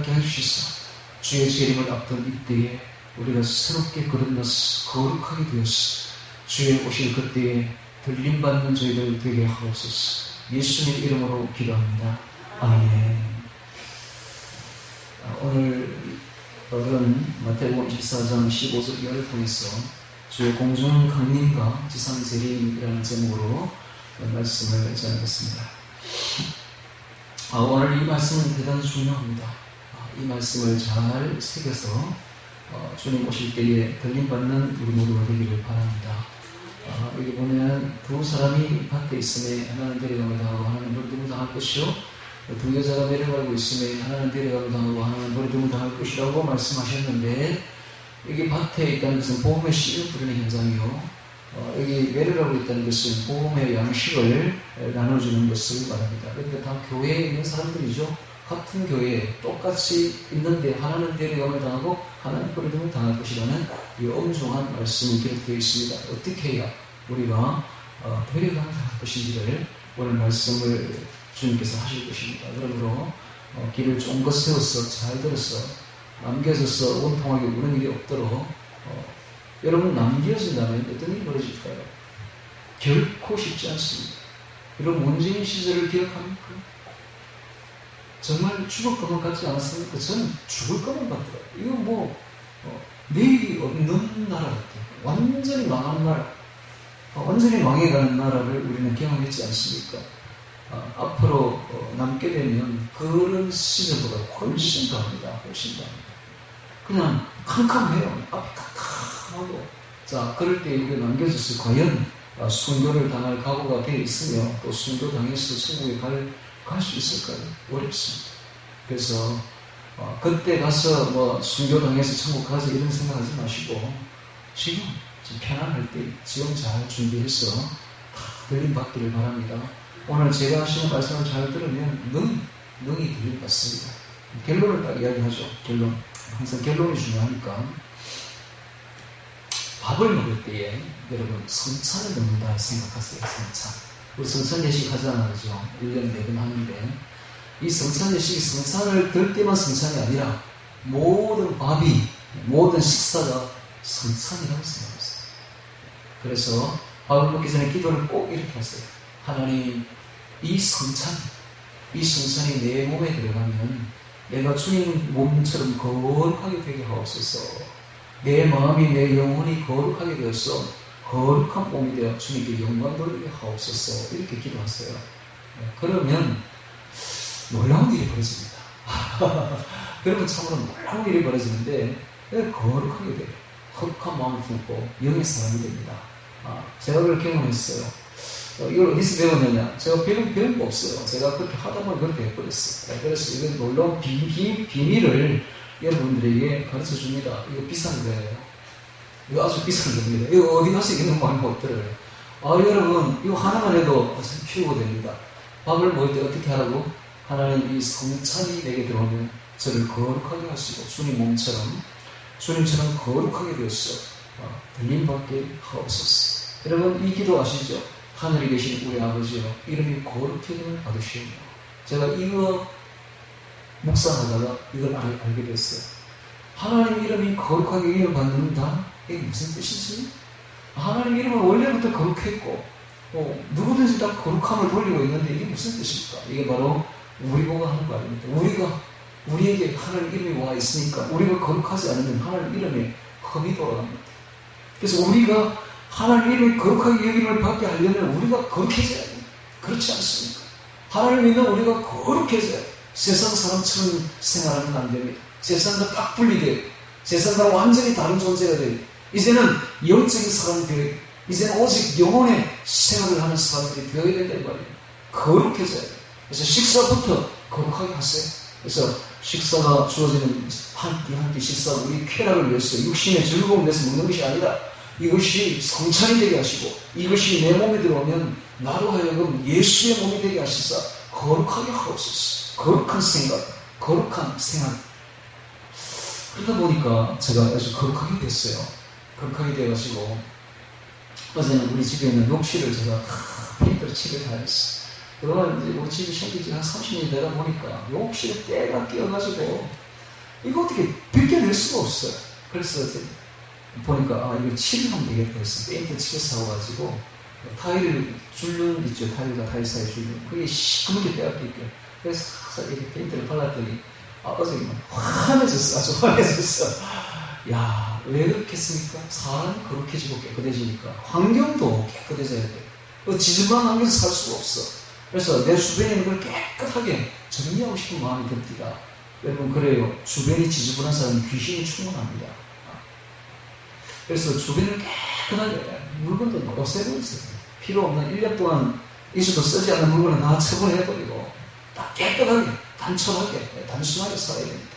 깨닫게 해주시소. 주의 재림을 앞둔 이때에 우리가 새롭게 거듭나서 거룩하게 되었소. 주의 오실 그때에 들림받는 저희들 되게 하옵소서. 예수님 이름으로 기도합니다. 아멘. 오늘은 마태복음 24장 15절 이하를 통해서 주의 공중 강림과 지상 재림이라는 제목으로 말씀을 전하겠습니다. 오늘 이 말씀은 대단히 중요합니다. 이 말씀을 잘 새겨서 주님 오실 때에 들림받는 우리 모두가 되기를 바랍니다. 여기 보면 두 사람이 밖에 있음에 하나는 데려감을 당하고 하나는 버림을 당할 것이요, 두 여자가 내려가고 있음에 하나는 데려감을 당하고 하나는 버림을 당할 것이라고 말씀하셨는데, 여기 밭에 있다는 것은 복음의 씨를 뿌리는 현장이요, 여기 내려가고 있다는 것은 복음의 양식을 나눠주는 것을 말합니다. 그러니까 다 교회에 있는 사람들이죠. 같은 교회에 똑같이 있는데 하나는 데려감을 당하고 하나는 버림을 당할 것이라는 이 엄중한 말씀이 기록되어 있습니다. 어떻게 해야 우리가 데려감을 당할 것인지를 오늘 말씀을 주님께서 하실 것입니다. 그러므로 길을 쫑긋 세워서 잘 들어서 남겨져서 원통하게 우는 일이 없도록 여러분 남겨진다면 어떤 일이 벌어질까요? 결코 쉽지 않습니다. 여러분 문재인 시절을 기억합니까? 정말 죽을 것만 같지 않았습니까? 저는 죽을 것만 같더라고요. 이거 내일이 없는 나라 같아요. 완전히 망한 나라, 완전히 망해가는 나라를 우리는 경험했지 않습니까? 앞으로 남게 되면 그런 시절보다 훨씬 더합니다. 훨씬 더합니다. 그냥 캄캄해요. 앞이 캄캄하고. 자, 그럴 때 우리가 남겨져서 과연 순교를 당할 각오가 되어 있으며 또 순교 당해서 천국에 갈 수 있을까요? 어렵습니다. 그래서 그때 가서 순교 당해서 천국 가서 이런 생각하지 마시고 지금 편안할 때 지금 잘 준비해서 다 들림받기를 바랍니다. 오늘 제가 하시는 말씀을 잘 들으면 능히 들림받습니다. 결론을 딱 이야기하죠. 결론. 항상 결론이 중요하니까. 밥을 먹을 때에 여러분 성찬을 먹는다 생각하세요. 성찬. 우리 성찬 예식 하잖아요. 그죠? 1년에 4번 하는데 이 성찬 예식이 성찬을 들 때만 성찬이 아니라 모든 밥이, 모든 식사가 성찬이라고 생각했어요. 그래서 밥을 먹기 전에 기도를 꼭 이렇게 하세요. 하나님, 이 성찬이 내 몸에 들어가면 내가 주님 몸처럼 거룩하게 되게 하옵소서. 내 마음이, 내 영혼이 거룩하게 되어서 거룩한 몸이 되어 주님께 영광 돌리게 하옵소서. 이렇게 기도하세요. 그러면 놀라운 일이 벌어집니다. 그러면 참으로 놀라운 일이 벌어지는데 거룩하게 돼요. 거룩한 마음을 품고 영의 사람이 됩니다. 제가 그걸 경험했어요. 이걸 어디서 배웠느냐? 제가 배운 거 없어요. 제가 그렇게 하다 보니 그렇게 해버렸어요. 그래서 이건 놀라운 비밀을 여러분들에게 가르쳐 줍니다. 이거 비싼 거예요. 이거 아주 비싼 겁니다. 이거 어디 가서 이런 거 많이 못 들어요. 여러분, 이거 하나만 해도 키우고 됩니다. 밥을 먹을 때 어떻게 하라고? 하나님, 이 성찬이 내게 들어오면 저를 거룩하게 하시고 주님 몸처럼, 주님처럼 거룩하게 되었어. 들림받게 하옵소서. 여러분, 이 기도 아시죠? 하늘에 계신 우리 아버지여, 이름이 거룩해짐을 받으시오며. 제가 이거 묵상하다가 이걸 알게 됐어요. 하나님 이름이 거룩하게 이름을 받는다? 이게 무슨 뜻이지? 하나님 이름은 원래부터 거룩했고 누구든지 다 거룩함을 돌리고 있는데 이게 무슨 뜻일까? 이게 바로 우리 보고 하는 거 아닙니까? 우리에게 하나님 이름이 와 있으니까 우리가 거룩하지 않으면 하나님 이름에 흠이 돌아갑니다. 그래서 우리가 하나님 이름이 거룩하게 여김을 받게 하려면 우리가 거룩해져야 됩니다. 그렇지 않습니까? 하나님 믿는 우리가 거룩해져야 돼요. 세상 사람처럼 생활하면 안 됩니다. 세상과 딱 분리돼요. 세상과 완전히 다른 존재가 돼요. 이제는 영적인 사람이 되어야 돼요. 이제는 오직 영혼의 생활을 하는 사람들이 되어야 된다는 말이에요. 거룩해져야 돼요. 그래서 식사부터 거룩하게 하세요. 그래서 식사가 주어지는 한 끼 식사가 우리 쾌락을 위해서 육신의 즐거움을 위해서 먹는 것이 아니라 이것이 성찬이 되게 하시고 이것이 내 몸에 들어오면 나로 하여금 예수의 몸이 되게 하시사 거룩하게 하옵소서. 거룩한 생각, 거룩한 생활. 그러다 보니까 제가 아주 거룩하게 됐어요. 거룩하게 돼가지고 어제는 우리 집에 있는 욕실을 제가 페인트를 칠을 다 했어요. 그러나 이제 우리 집이 생긴 지 한 30년이 되다 보니까 욕실에 때가 끼어가지고 이거 어떻게 벗겨낼 수가 없어요. 그래서 보니까 이거 칠을 하면 되겠다 해서 페인트 칠을 사와가지고 타일을 줄눈 있죠. 타일과 타일 사이 줄눈. 그게 시커멓게 빼앗길게요. 그래서 이렇게 페인트를 발랐더니 어제 환해졌어. 아주 환해졌어. 야, 왜 그렇겠습니까? 사람이 거룩해지고 깨끗해지니까 환경도 깨끗해져야 돼. 지저분한 환경에서 살 수가 없어. 그래서 내 주변에 있는 걸 깨끗하게 정리하고 싶은 마음이 듭니다. 여러분, 그래요. 주변이 지저분한 사람은 귀신이 충분합니다. 그래서 주변을 깨끗하게 물건도 없애고 있어요. 필요 없는 1년 동안 있어도 쓰지 않는 물건은 다 처분해버리고 다 깨끗하게, 단촐하게, 단순하게 살아야 됩니다.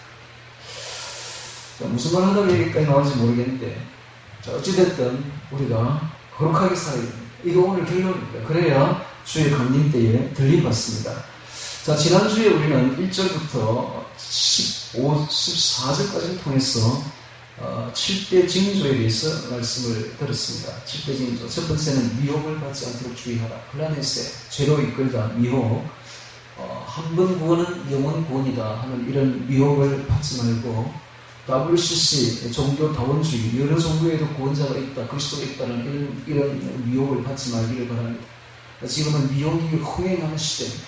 자, 무슨 말 하다가 여기까지 나올지 모르겠는데, 자, 어찌됐든 우리가 거룩하게 살아야 됩니다. 이거 오늘 결론입니다. 그래야 주의 강림 때에 들림받습니다. 자, 지난주에 우리는 1절부터 14절까지를 통해서 7대 징조에 대해서 말씀을 들었습니다. 7대 징조. 첫 번째는 미혹을 받지 않도록 주의하라. 플라넷에 죄로 이끌다 미혹. 한 번 구원은 영원 구원이다 하는 이런 미혹을 받지 말고, WCC 종교다원주의, 여러 종교에도 구원자가 있다, 그리스도가 있다는 이런 미혹을 받지 말기를 바랍니다. 지금은 미혹이 흥행하는 시대입니다.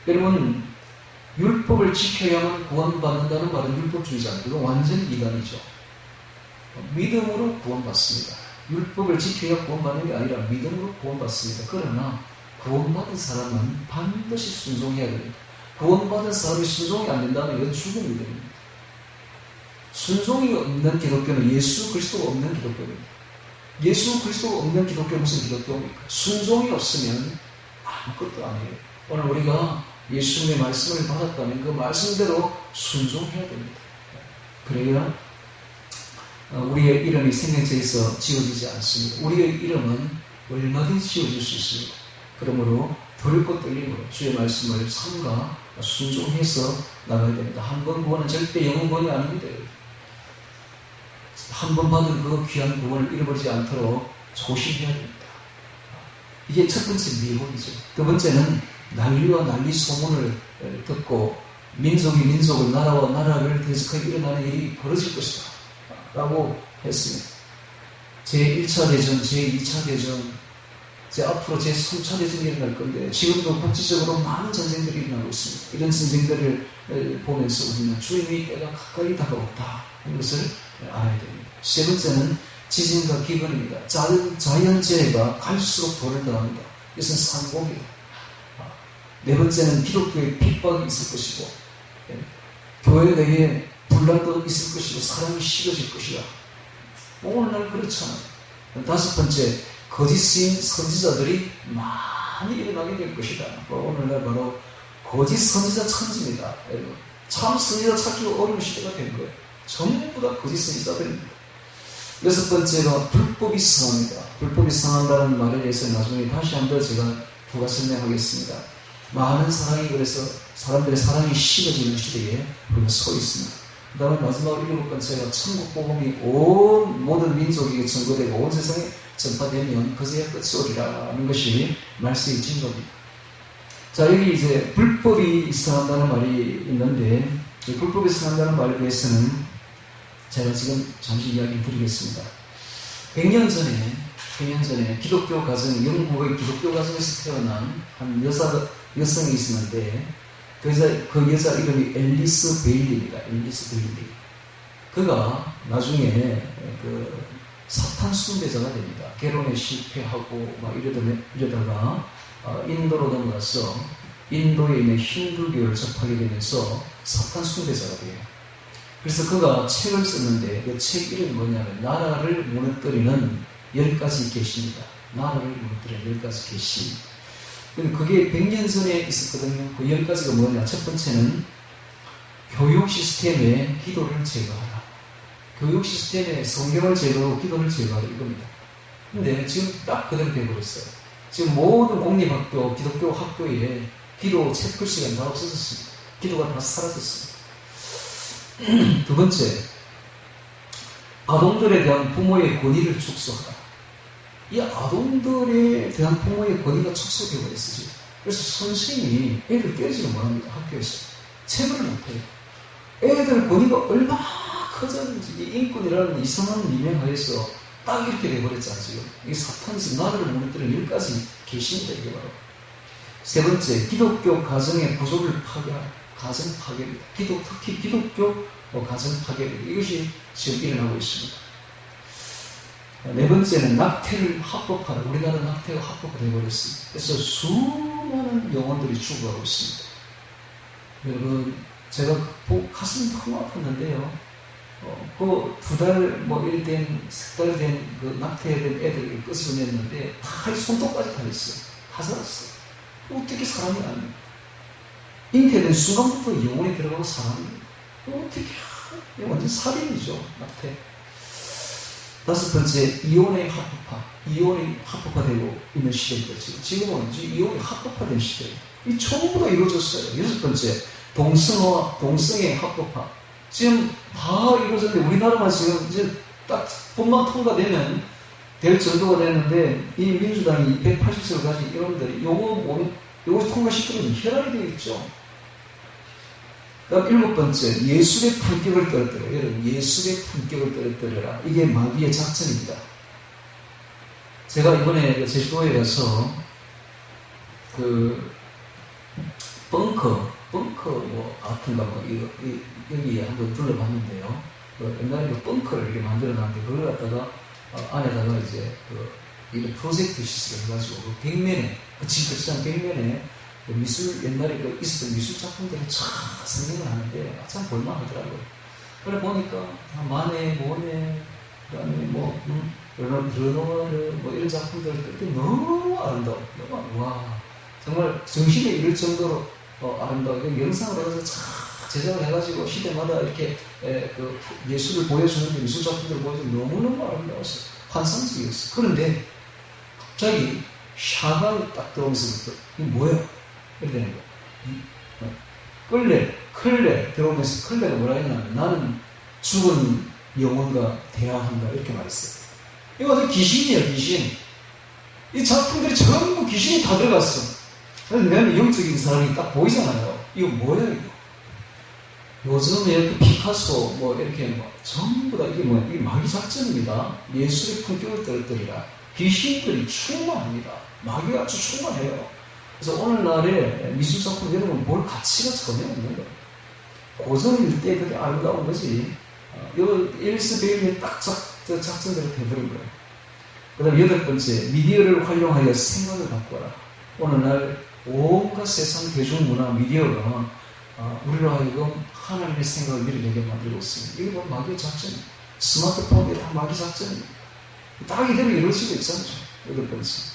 여러분, 율법을 지켜야만 구원받는다는 말은 율법주의자입니다. 이건 완전히 이단이죠. 믿음으로 구원받습니다. 율법을 지켜야 구원받는 게 아니라 믿음으로 구원받습니다. 그러나 구원받은 사람은 반드시 순종해야 됩니다. 구원받은 사람이 순종이 안 된다면 이건 죽은 믿음입니다. 순종이 없는 기독교는 예수 그리스도가 없는 기독교입니다. 예수 그리스도가 없는 기독교는 무슨 기독교입니까? 순종이 없으면 아무것도 아니에요. 오늘 우리가 예수님의 말씀을 받았다면 그 말씀대로 순종해야 됩니다. 그래야 우리의 이름이 생명책에서 지워지지 않습니다. 우리의 이름은 얼마든지 지워질 수 있습니다. 그러므로 두렵고 떨림으로 주의 말씀을 삼가 순종해서 나가야 됩니다. 한 번 구원은 절대 영원 구원이 아닙니다. 한 번 받은 그 귀한 구원을 잃어버리지 않도록 조심해야 됩니다. 이게 첫 번째 미혹이죠. 두 번째는 난리와 난리 소문을 듣고 민족이 민족을, 나라와 나라를 대적하게 일어나는 일이 벌어질 것이다 라고 했습니다. 제1차 대전, 제2차 대전, 앞으로 제3차 대전이 일어날 건데 지금도 국제적으로 많은 전쟁들이 일어나고 있습니다. 이런 전쟁들을 보면서 우리는 주님의 때가 가까이 다가왔다 하는 것을 알아야 됩니다. 세 번째는 지진과 기근입니다. 자연재해가 갈수록 돌을 더합니다. 이것은 상복이다. 네 번째는 기독교의 핍박이 있을 것이고, 교회 내에 분란도 있을 것이고, 사랑이 식어질 것이다. 오늘날 그렇잖아요. 다섯 번째, 거짓인 선지자들이 많이 일어나게 될 것이다. 오늘날 바로 거짓 선지자 천지입니다. 여러분, 참 선지자 찾기가 어려운 시대가 된 거예요. 전부 다 거짓 선지자들입니다. 여섯 번째가 불법이 성합니다. 불법이 성한다는 말에 대해서 나중에 다시 한번 제가 부가 설명하겠습니다. 많은 사랑이, 그래서 사람들의 사랑이 식어지는 시대에 우리가 서 있습니다. 그 다음에 마지막 일곱 번째가 천국 복음이 온 모든 민족에게 전거되고 온 세상에 전파되면 그제야 끝이 오리라는 것이 말씀이 증거입니다. 자, 여기 이제 불법이 성한다는 말이 있는데, 이 불법이 성한다는 말에 대해서는 제가 지금 잠시 이야기 드리겠습니다. 100년 전에 기독교 가정, 영국의 기독교 가정에서 태어난 한 여성이 있었는데, 그 여자 이름이 앨리스 베일리입니다. 앨리스 베일리. 그가 나중에 사탄 숭배자가 됩니다. 결혼에 실패하고 막 이러다가 인도로 넘어가서 인도에 있는 힌두교를 접하게 되면서 사탄 숭배자가 돼요. 그래서 그가 책을 썼는데 그 책 이름이 뭐냐면 나라를 무너뜨리는 10가지 계시입니다. 나라를 무너뜨리는 10가지 계시. 그게 100년 전에 있었거든요. 그 10가지가 뭐냐. 첫 번째는 교육 시스템에 기도를 제거하라. 교육 시스템에 성경을 제거하고 기도를 제거하라 이겁니다. 근데 지금 딱 그대로 되어버렸어요. 지금 모든 공립학교, 기독교 학교에 기도 책 글씨가 다 없어졌습니다. 기도가 다 사라졌습니다. 두 번째, 아동들에 대한 부모의 권위를 축소하라. 이 아동들에 대한 부모의 권위가 축소되어 버렸어요. 그래서 선생님이 애를 때리지를 못합니다. 학교에서 체벌을 못해요. 애들 권위가 얼마나 커졌는지 이 인권이라는 이상한 미명하에서 딱 이렇게 돼버렸잖아요. 지금 이 사탄에서 나라를 무너뜨리는 일까지 계십니다. 이게 바로 세 번째, 기독교 가정의 구조를 파괴한 가정 파괴입니다. 특히 기독교 가정 파괴입니다. 이것이 지금 일어나고 있습니다. 네 번째는 낙태를 합법화를, 우리나라 낙태가 합법화되어버렸습니다. 그래서 수많은 영혼들이 죽어가고 있습니다. 여러분, 제가 가슴이 너무 아팠는데요. 그 2달, 일 된, 3달 된 그 낙태된 애들을 끄집어냈는데, 다 손톱까지 달렸어요. 다 살았어요. 어떻게 사람이 아니에요? 잉태된 순간부터 영혼이 들어가고 사람입니다. 어떻게, 완전 살인이죠, 낙태. 5번째, 이혼의 합법화. 이혼이 합법화되고 있는 시대입니다. 지금은 이혼이 합법화된 시대예요. 이 전부 다 이루어졌어요. 6번째, 동성의 합법화. 지금 다 이루어졌는데, 우리나라만 지금 이제 딱 법만 통과되면 될 정도가 됐는데, 이 민주당이 180석을 가진 여러분들이 요거 통과시키면 혈안이 되겠죠. 그다음 7번째, 예술의 품격을 떨어뜨려. 여러분, 예술의 품격을 떨어뜨려라. 이게 마귀의 작전입니다. 제가 이번에 제주도에 가서 벙커 같은가 여기 한번 둘러봤는데요. 옛날에 벙커를 이렇게 만들어놨는데 그걸 갖다가 안에다가 이제 이런 프로젝트 시스를 해가지고 벽면에 지금 벽면에 옛날에 있었던 미술 작품들을 쫙 생각을 하는데 참 볼만하더라고요. 그래 보니까 마네, 모네, 그다음에 르노아르 이런 작품들 너무 아름다워. 와, 정말 정신에 이를 정도로 아름다워. 영상으로 해서 쫙 제작을 해가지고 시대마다 이렇게 예술을 보여주는데 미술 작품들을 보여주는데 너무너무 아름다웠어요. 환상적이었어요. 그런데 갑자기 샤가이 딱 들어오면서부터 이게 뭐예요? 이렇게 되는 거예요. 클레 들어오면서 클레가 뭐라 했냐면 나는 죽은 영혼과 대화한다 이렇게 말했어요. 이거 완전 귀신이에요, 귀신. 이 작품들이 전부 귀신이 다 들어갔어. 그래서 내가 영적인 사람이 딱 보이잖아요. 이거 뭐야 이거? 요즘에 이렇게 피카소 이렇게 전부 다 이게 뭐야? 이게 마귀 작전입니다. 예술의 품격을 떨어뜨리라. 귀신들이 충만합니다. 마귀가 아주 충만해요. 그래서 오늘날에 미술작품 여러분 볼 가치가 전혀 없는 거예요. 고전일 때 그게 아름다운 거지. 일스 베일에 딱 작전대로 돼버린 거예요. 그 다음 8번째, 미디어를 활용하여 생각을 바꿔라. 오늘날 온갖 세상 대중문화 미디어가 우리로 하여금 하나님의 생각을 밀어내게 만들고 있습니다. 이게 바로 마귀의 작전입니다. 스마트폰이 다 마귀 작전입니다. 딱 이대로 이루어지고 있잖아요. 8번째.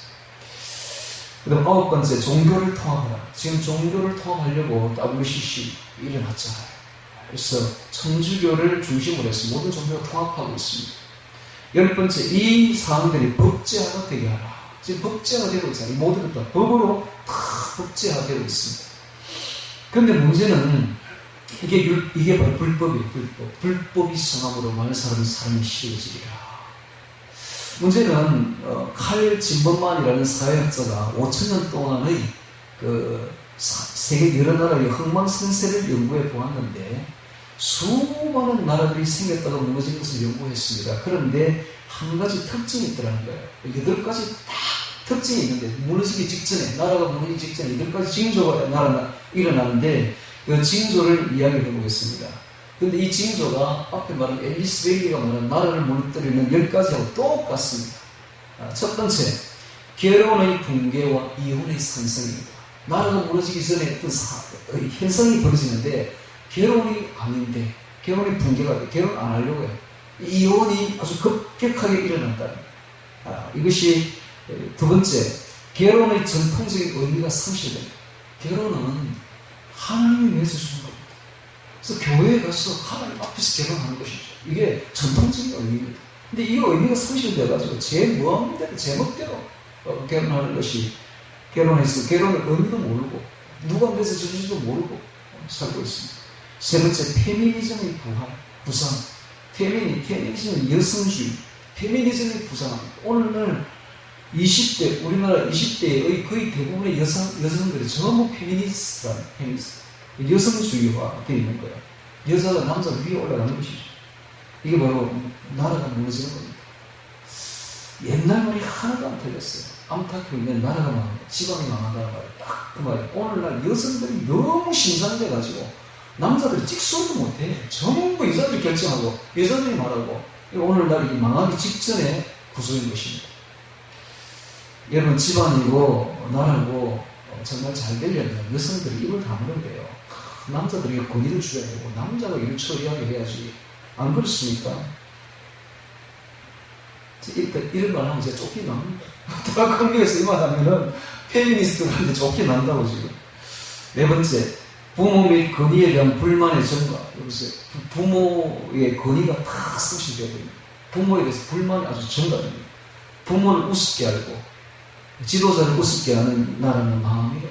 그 다음 9번째, 종교를 통합하라. 지금 종교를 통합하려고 WCC 일어났잖아요. 그래서 천주교를 중심으로 해서 모든 종교를 통합하고 있습니다. 10번째, 이 사항들이 법제화가 되게 하라. 지금 법제화가 되고 있잖아요. 모든 것 다 법으로 다 법제화가 되고 있습니다. 그런데 문제는 이게 바로 불법이에요. 불법이 성함으로 많은 사람이 쉬워지리라. 문제는 칼 진범만이라는 사회학자가 5,000년 동안의 세계 여러 나라의 흥망성쇠를 연구해 보았는데 수많은 나라들이 생겼다가 무너진 것을 연구했습니다. 그런데 한 가지 특징이 있더라는 거예요. 8가지 딱 특징이 있는데 무너지기 직전에, 나라가 무너지기 직전에 8가지 징조가 일어나는데 그 징조를 이야기해 보겠습니다. 근데 이 징조가 앞에 말한 앨리스 베일리가 말한 나라를 무너뜨리는 10가지하고 똑같습니다. 첫 번째, 결혼의 붕괴와 이혼의 상승입니다. 나라가 무너지기 전에 어떤 현상이 벌어지는데 결혼이 아닌데 결혼이 붕괴가 돼. 결혼 안 하려고 해요. 이혼이 아주 급격하게 일어난다. 이것이 두 번째, 결혼의 전통적인 의미가 상실됩니다. 결혼은 하나님을 위해서 주는 겁니다. 그래서 교회에 가서 하나님 앞에서 결혼하는 것이죠. 이게 전통적인 의미입니다. 근데 이 의미가 상실돼가지고 제 마음대로, 제 멋대로 결혼하는 것이 결혼해서 결혼의 의미도 모르고 누가 맺어 주는지도 모르고 살고 있습니다. 세 번째, 페미니즘의 부상. 페미니즘은 여성주의. 페미니즘의 부상합니다. 오늘날 20대, 우리나라 20대의 거의 대부분의 여성들이 전부 페미니스트라는 여성주의화 되어 있는 거예요. 여자가 남자 위에 올라가는 것이죠. 이게 바로 나라가 무너지는 겁니다. 옛날 말이 하나도 안 틀렸어요. 암탉이면 나라가 망한다, 지방이 망한다는 말이 딱 그 말이에요. 오늘날 여성들이 너무 신장돼가지고 남자들이 찍소리도 못해. 전부 여자들이 결정하고 여자들이 말하고, 오늘날 이 망하기 직전에 구조인 것입니다. 여러분, 집안이고 나라고 정말 잘 되려면 여성들이 입을 다물어야 돼요. 남자들이 권위를 주어야 되고 남자가 일을 처리하게 해야지. 안 그렇습니까? 이런 말 하면 제가 쫓겨납니다. 대학학교에서 이 말 하면은 페미니스트들한테 쫓겨난다고 지금. 네 번째, 부모 및 권위에 대한 불만의 증가. 여보세요. 부모의 권위가 다 쏟아져야 됩니다. 부모에 대해서 불만이 아주 증가됩니다. 부모를 우습게 알고 지도자를 우습게 하는 나라는 망합니다.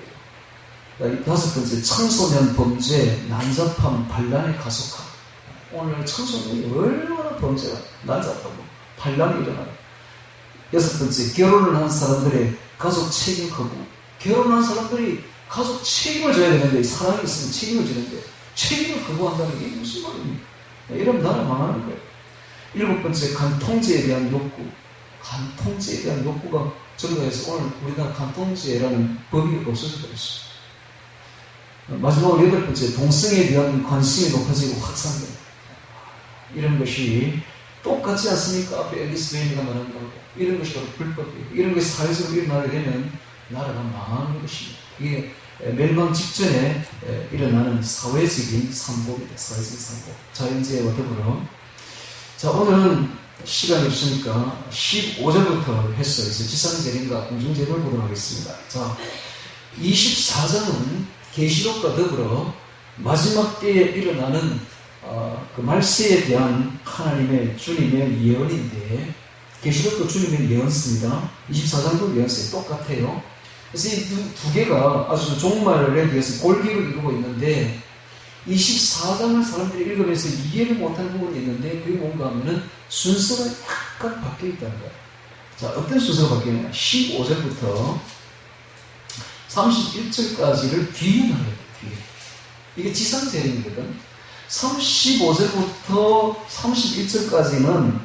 다섯 번째, 청소년 범죄, 난잡함, 반란의 가속화. 오늘 청소년이 얼마나 범죄가 난잡하고 반란이 일어나요. 여섯 번째, 결혼을 한 사람들의 가족 책임 거부. 결혼한 사람들이 가족 책임을 져야 되는데, 사랑이 있으면 책임을 지는데 책임을 거부한다는 게 무슨 말입니까? 이러면 나라 망하는 거예요. 일곱 번째, 간 통제에 대한 욕구. 간 통제에 대한 욕구가 증가해서 오늘 우리나라 간 통제라는 법이 없어져 버렸어요. 마지막으로 여덟 번째, 동성에 대한 관심이 높아지고 확산됩니다. 이런 것이 똑같지 않습니까? 앞에 앨리스 베인이가 말한 거고, 이런 것이 바로 불법이에요. 이런 것이 사회적으로 일어나게 되면 나라가 망하는 것입니다. 이게 멸망 직전에 일어나는 사회적인 상복입니다. 사회적인 상복. 자연재해와 더불어. 자, 오늘은 시간이 없으니까 15절부터 했어요. 이제 지상재림과 공중재림을 보도록 하겠습니다. 자, 24장은 계시록과 더불어 마지막 때에 일어나는 그 말세에 대한 하나님의 주님의 예언인데, 계시록도 주님의 예언습니다. 24장도 예언서에 똑같아요. 그래서 이 두 개가 아주 종말에 대해서 골기를 이루고 있는데, 24장을 사람들이 읽으면서 이해를 못할 부분이 있는데, 그게 뭔가 하면은 순서가 약간 바뀌어 있다는 거예요. 자, 어떤 순서가 바뀌느냐? 15절부터 31절까지를 뒤에 나눠야 돼요. 뒤에. 이게 지상재림이거든. 35절부터 31절까지는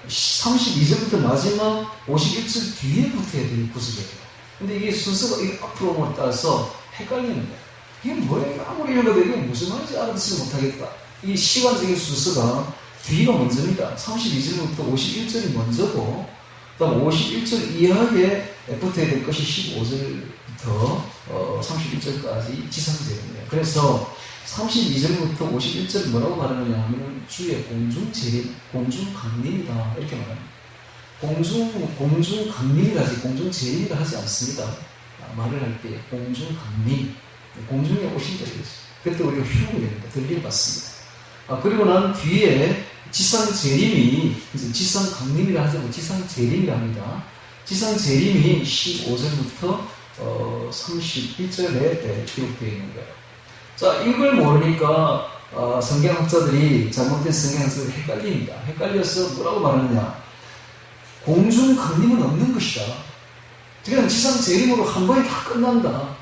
32절부터 마지막 51절 뒤에 붙어야 되는 구석이에요. 근데 이게 순서가 앞으로 따라서 헷갈리는 거예요. 이게 뭐예요? 아무리 읽어도 이게 무슨 말인지 알아듣지 못하겠다. 이 시간적인 순서가 뒤가 먼저입니다. 32절부터 51절이 먼저고, 그 다음 51절 이하에 붙어야 될 것이 15절부터 31절까지 지상재림이에요. 그래서 32절부터 51절 뭐라고 말하느냐 하면 주의 공중재림, 공중강림이다 이렇게 말합니다. 공중강림이라지 공중재림이라 하지 않습니다. 말을 할 때 공중강림, 공중에 오신다 그러죠. 그때 우리가 휴고 됩니다. 들림 받습니다. 그리고 난 뒤에 지상재림이, 이제 지상강림이라 하지 않고 지상재림이라 합니다. 지상재림이 15절부터 31절에 기록되어 있는 거예요. 자, 이걸 모르니까 성경학자들이, 잘못된 성경학자들이 헷갈립니다. 헷갈려서 뭐라고 말하느냐? 공중강림은 없는 것이다. 그냥 지상재림으로 한 번에 다 끝난다.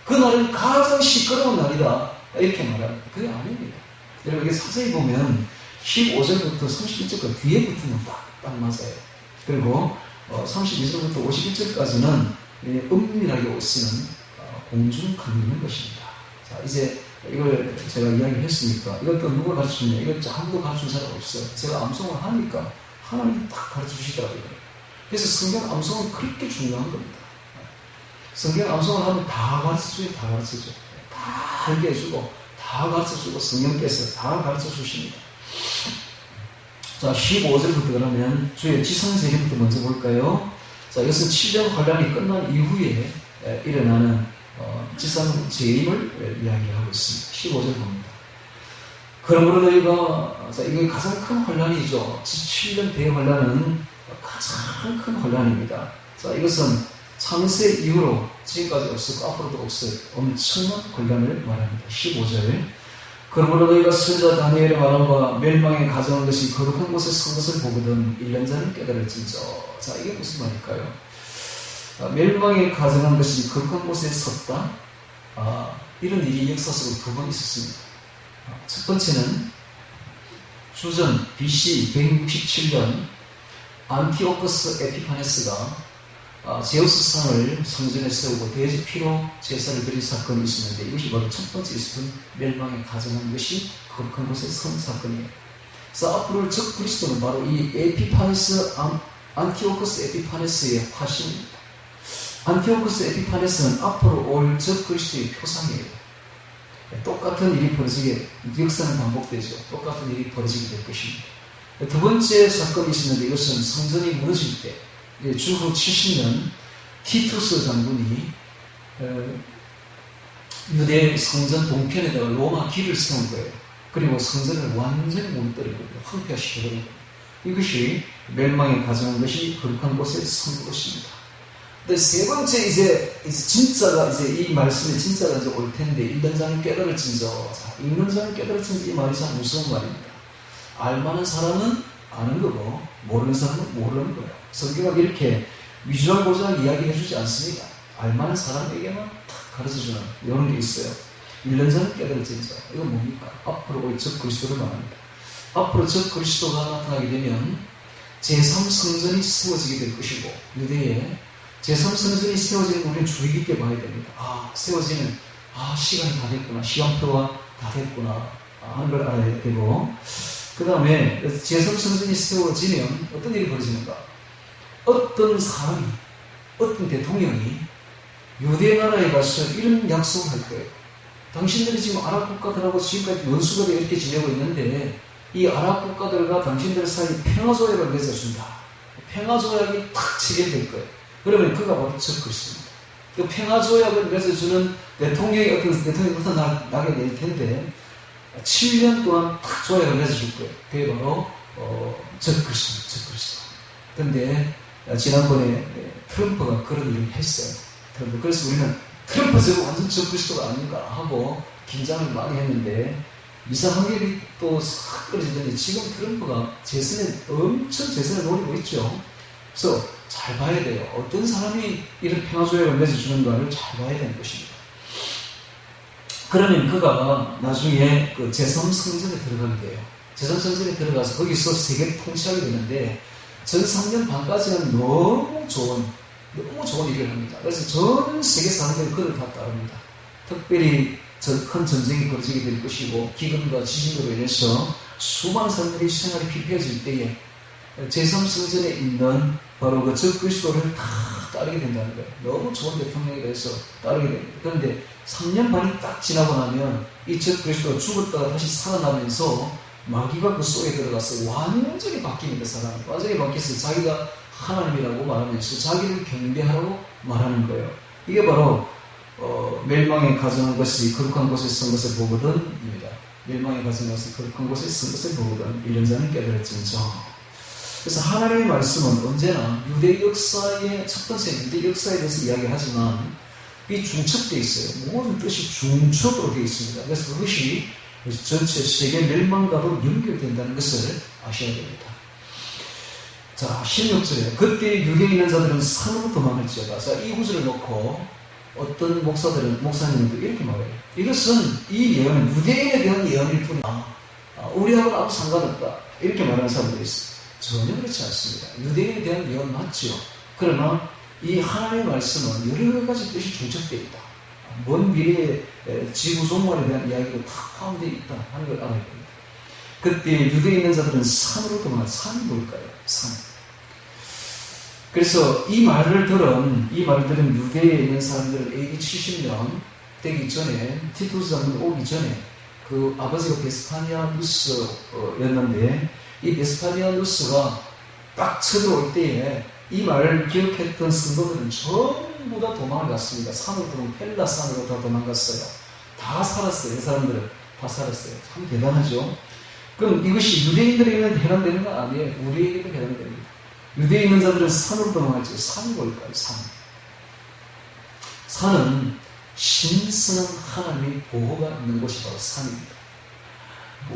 그날은 가장 시끄러운 날이다. 이렇게 말합니다. 그게 아닙니다. 여러분, 이게 자세히 보면 15절부터 31절까지 뒤에 붙으면 딱 맞아요. 그리고 32절부터 51절까지는 은밀하게 오시는 공중강림인 것입니다. 자, 이제 이걸 제가 이야기를 했으니까 이것도 누가 가르쳐주냐? 이걸 아무도 가르쳐준 사람 없어요. 제가 암송을 하니까 하나님이 딱 가르쳐주시더라고요. 그래서 성경 암송은 그렇게 중요한 겁니다. 성경 암송을 하면 다 가르쳐줘요. 다 가르쳐줘요. 다 알게 해주고 다 가르쳐주고 성령께서 다 가르쳐주십니다. 자, 15절부터 그러면 주의 지상재림부터 먼저 볼까요? 자, 이것은 7년 환란이 끝난 이후에 일어나는 지상재림을 이야기하고 있습니다. 15절 봅니다. 그러므로 너희가, 이게 가장 큰 환란이죠. 7년 대환란은 가장 큰 환란입니다. 자, 이것은 창세 이후로 지금까지 없었고 앞으로도 없을 엄청난 환란을 말합니다. 15절. 그러므로 너희가 선지자 다니엘의 말한 바 멸망에 가져온 것이 거룩한 곳에 선 것을 보거든 1년 전에 깨달을진저. 자, 이게 무슨 말일까요? 멸망에 가져간 것이 거룩한 곳에 섰다. 이런 일이 역사 속으로 두 번 있었습니다. 첫 번째는 주전 BC 167년 안티오커스 에피파네스가 제우스상을 성전에 세우고 대피로 제사를 드린 사건이 있었는데, 이것이 바로 첫 번째 있었던 멸망에 가정한 것이 거룩한 곳의 성 사건이에요. 그래서 앞으로 적 그리스도는 바로 이 안티오커스 에피파네스의 화신입니다. 안티오커스 에피파네스는 앞으로 올 적 그리스도의 표상이에요. 똑같은 일이 벌어지게, 역사는 반복되죠. 똑같은 일이 벌어지게 될 것입니다. 두 번째 사건이 있었는데, 이것은 성전이 무너질 때, 주후 70년 티투스 장군이 유대 성전 동편에다가 로마 길을 세운 거예요. 그리고 성전을 완전히 무너뜨리고 황폐화시켜버린 거예요. 이것이 멸망에 가정한 것이 거룩한 곳에 선 것입니다. 근데 세 번째 이제 진짜가 이 말씀의 진짜가 이제 올 텐데, 읽는 자는 깨달을진저. 읽는 자는 깨달을진저, 이 말이 참 무서운 말입니다. 알만한 사람은 아는 거고 모르는 사람은 모르는 거예요. 성경은 이렇게 위주하고자 이야기해주지 않습니다. 알만한 사람에게만 탁 가르쳐주는 이런 게 있어요. 읽는 자는 깨달을진저. 이건 뭡니까? 앞으로 올 적 그리스도를 말합니다. 앞으로 적 그리스도가 나타나게 되면 제3성전이 세워지게 될 것이고, 유대에 제3성전이 세워지는 걸 우리는 주의 깊게 봐야 됩니다. 세워지는, 시간이 다 됐구나, 시간표가 다 됐구나 하는 걸 알아야 되고, 그 다음에 제3성전이 세워지면 어떤 일이 벌어지는가? 어떤 사람이, 어떤 대통령이 유대 나라에 가서 이런 약속을 할 거예요. 당신들이 지금 아랍 국가들하고 지금까지 원수가 되어 이렇게 지내고 있는데, 이 아랍 국가들과 당신들 사이 평화조약을 맺어준다. 평화조약이 탁 체결될 거예요. 그러면 그가 바로 적 그리스도입니다. 그 평화조약을 맺어주는 대통령부터 나게 될 텐데, 7년 동안 탁 조약을 맺어줄 거예요. 그게 바로 적 그리스도. 그런데 지난번에 트럼프가 그런 일을 했어요. 그래서 우리는 트럼프 저거 완전 적 그리스도가 아닌가 하고 긴장을 많이 했는데, 이상한 일이 또 싹 떨어지더니 지금 트럼프가 엄청 재선을 노리고 있죠. 그래서 잘 봐야 돼요. 어떤 사람이 이런 평화조약을 맺어주는가를 잘 봐야 되는 것입니다. 그러면 그가 나중에 그 제3성전에 들어가게 돼요. 제3성전에 들어가서 거기서 세계를 통치하게 되는데, 전 3년 반까지는 너무 좋은 일을 합니다. 그래서 전 세계 사람들이 그를 다 따릅니다. 특별히 큰 전쟁이 벌어지게 될 것이고, 기근과 지진으로 인해서 수많은 사람들이 생활이 피폐해질 때에 제3성전에 있는 바로 그 적 그리스도를 다 따르게 된다는 거예요. 너무 좋은 대통령에 대해서 따르게 됩니다. 그런데 3년 반이 딱 지나고 나면 이 적 그리스도가 죽었다가 다시 살아나면서 마귀가 그 속에 들어가서 완전히 바뀝니다. 사람이 완전히 바뀌어서 자기가 하나님이라고 말하면서 자기를 경배하라고 말하는 거예요. 이게 바로 멸망에 가정한 것이 거룩한 곳에 선 것을 보거든입니다. 멸망에 가정한 것이 거룩한 곳에 선 것을 보거든. 이런 자는 깨달을진저. 그래서 하나님의 말씀은 언제나 유대 역사의 첫 번째 유대 역사에 대해서 이야기하지만 이 중첩되어 있어요. 모든 뜻이 중첩으로 되어 있습니다. 그래서 그것이 전체 세계 멸망과도 연결된다는 것을 아셔야 됩니다. 자, 16절에 그때 유대에 있는 자들은 산으로 도망을지어다. 자, 이 구절을 놓고 어떤 목사님들도 이렇게 말해요. 이것은 이 예언은 유대인에 대한 예언일 뿐이다. 우리하고는 아무 상관없다. 이렇게 말하는 사람들이 있어요. 전혀 그렇지 않습니다. 유대인에 대한 예언 맞죠. 그러나 이 하나님의 말씀은 여러 가지 뜻이 중첩되어 있다. 먼 미래의 지구 종말에 대한 이야기도 다 포함되어 있다 하는 걸 알아야 됩니다. 그때 유대에 있는 자들은 산으로 도망을. 산이 뭘까요? 산. 그래서 이 말을 들은 유대에 있는 사람들은 AD 70년 되기 전에, 티투스 장군 오기 전에 그 아버지가 베스파니아누스였는데, 이 베스파니아누스가 딱 쳐들어올 때에 이 말을 기억했던 성도들은 전부 다 도망을 갔습니다. 산으로 들어온 펠라산으로 다 도망갔어요. 다 살았어요. 이 사람들은 다 살았어요. 참 대단하죠. 그럼 이것이 유대인들에게는 해당되는 건 아니에요. 우리에게도 해당됩니다. 유대에 있는 자들은 산으로 도망갈지. 산이 뭘까요? 산은 신성한 하나님의 보호가 있는 곳이 바로 산입니다.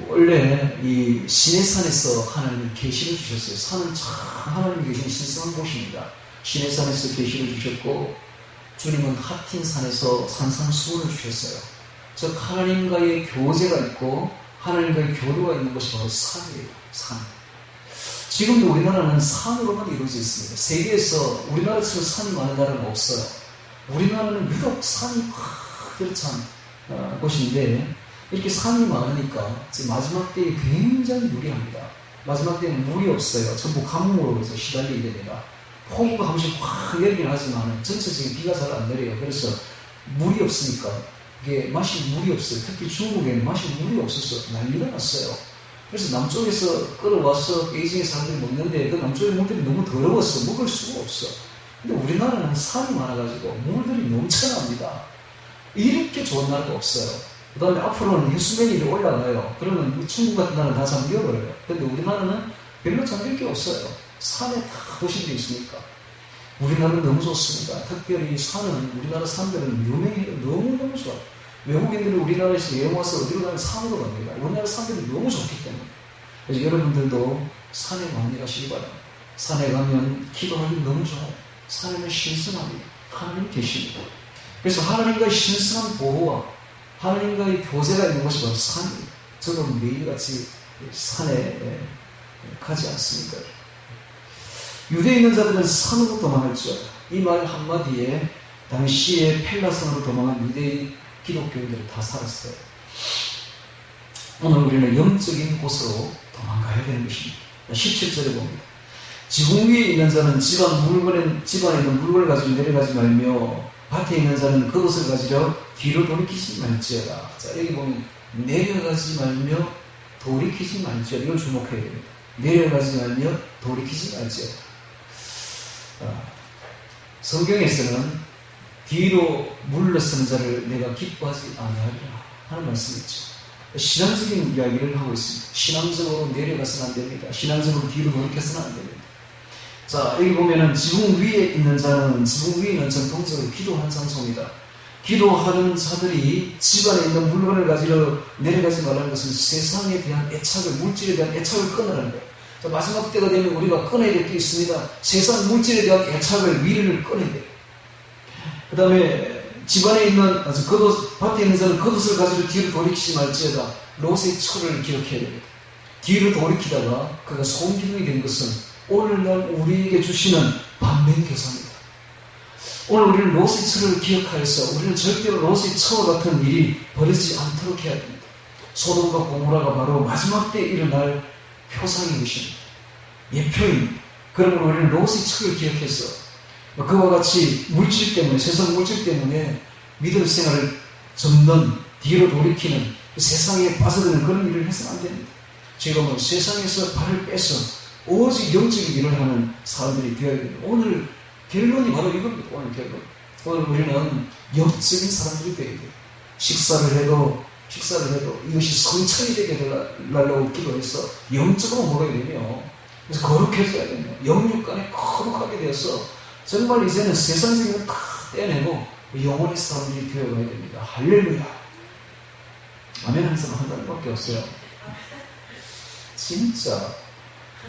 원래 이 시내산에서 하나님이 계시를 주셨어요. 산은 참 하나님이 계신 신성한 곳입니다. 시내산에서 계시를 주셨고, 주님은 하틴산에서 산상수훈을 주셨어요. 즉 하나님과의 교제가 있고 하나님과의 교류가 있는 것이 바로 산이에요. 산. 지금도 우리나라는 산으로만 이루어져 있습니다. 세계에서 우리나라처럼 산이 많은 나라는 없어요. 우리나라는 유독 산이 확 들어찬 곳인데 이렇게 산이 많으니까 마지막 때에 굉장히 유리합니다. 마지막 때는 물이 없어요. 전부 가뭄으로 해서 시달리게 됩니다. 폭우가 한 번씩 확 내리긴 하지만 전체적인 비가 잘 안 내려요. 그래서 물이 없으니까 이게 마실 물이 없어요. 특히 중국에는 마실 물이 없어서 난리가 났어요. 그래서 남쪽에서 끌어와서 베이징에 사람들이 먹는데 그 남쪽의 물들이 너무 더러워서 먹을 수가 없어. 근데 우리나라는 산이 많아가지고 물들이 넘쳐납니다. 이렇게 좋은 나라가 없어요. 그 다음에 앞으로는 해수면이 올라가요. 그러면 중국 같은 나라는 다 잠겨버려요. 근데 우리나라는 별로 잠길 게 없어요. 산에 다 도시들이 있으니까. 우리나라는 너무 좋습니다. 특별히 산은, 우리나라 산들은 유명해요. 너무너무 좋아요. 외국인들이 우리나라에서 여행 와서 어디로 가면 산으로 갑니다. 우리나라 산들이 너무 좋기 때문에. 그래서 여러분들도 산에 많이 가시기 바랍니다. 산에 가면 기도하기 너무 좋아요. 산에는 신선합니다. 하나님 계십니다. 그래서 하나님과의 신선한 보호와 하나님과의 교제가 있는 것이 바로 산입니다. 저도 매일같이 산에 가지 않습니까? 유대에 있는 자들은 산으로 도망할지어다. 이 말 한마디에 당시에 펠라산으로 도망한 유대인 기독교인들은 다 살았어요. 오늘 우리는 영적인 곳으로 도망가야 되는 것입니다. 17절에 봅니다. 지붕 위에 있는 자는 집안에 있는 물건을 가지고 내려가지 말며 밭에 있는 자는 그것을 가지려 뒤로 돌이키지 말지어다. 자, 여기 보면 내려가지 말며 돌이키지 말지어다. 이걸 주목해야 됩니다. 내려가지 말며 돌이키지 말지어다. 성경에서는 뒤로 물러서는 자를 내가 기뻐하지 아니하리라 하는 말씀이 있죠. 신앙적인 이야기를 하고 있습니다. 신앙적으로 내려가서는 안 됩니다. 신앙적으로 뒤로 돌이켜서는 안 됩니다. 자, 여기 보면은 지붕 위에 있는 자는, 지붕 위에는 전통적으로 기도하는 장소입니다. 기도하는 자들이 집안에 있는 물건을 가지러 내려가지 말라는 것은 세상에 대한 애착을, 물질에 대한 애착을 끊으라는 거예요. 자, 마지막 때가 되면 우리가 끊어야 될 게 있습니다. 세상 물질에 대한 애착을, 미련을 끊어야 돼요. 그 다음에 집안에 있는, 밭에 있는 자는 그것을 가지고 뒤로 돌이키지 말지어다. 롯의 철을 기억해야 됩니다. 뒤로 돌이키다가 그가 소음기둥이 된 것은 오늘날 우리에게 주시는 반면교사입니다. 오늘 우리는 롯의 철을 기억하여서 우리는 절대로 롯의 철과 같은 일이 벌어지지 않도록 해야 됩니다. 소돔과 고모라가 바로 마지막 때 일어날 표상인 것입니다. 예표입니다. 그러므로 우리는 롯의 철을 기억해서 그와 같이 물질 때문에, 세상 물질 때문에 믿음 생활을 접는, 뒤로 돌이키는, 세상에 빠져드는 그런 일을 해서는 안 됩니다. 지금은 세상에서 발을 빼서 오직 영적인 일을 하는 사람들이 되어야 됩니다. 오늘 결론이 바로 이겁니다. 오늘 결론. 오늘 우리는 영적인 사람들이 되어야 돼요. 식사를 해도 이것이 성찬이 되게 해달라고 기도해서 영적으로 먹어야 되며, 그래서 거룩해져야 되며, 영육간에 거룩하게 되어서 정말 이제는 세상적인 걸 다 떼내고 영혼의 사람들이 되어가야 됩니다. 할렐루야. 아멘 하는 사람 한 사람밖에 없어요. 진짜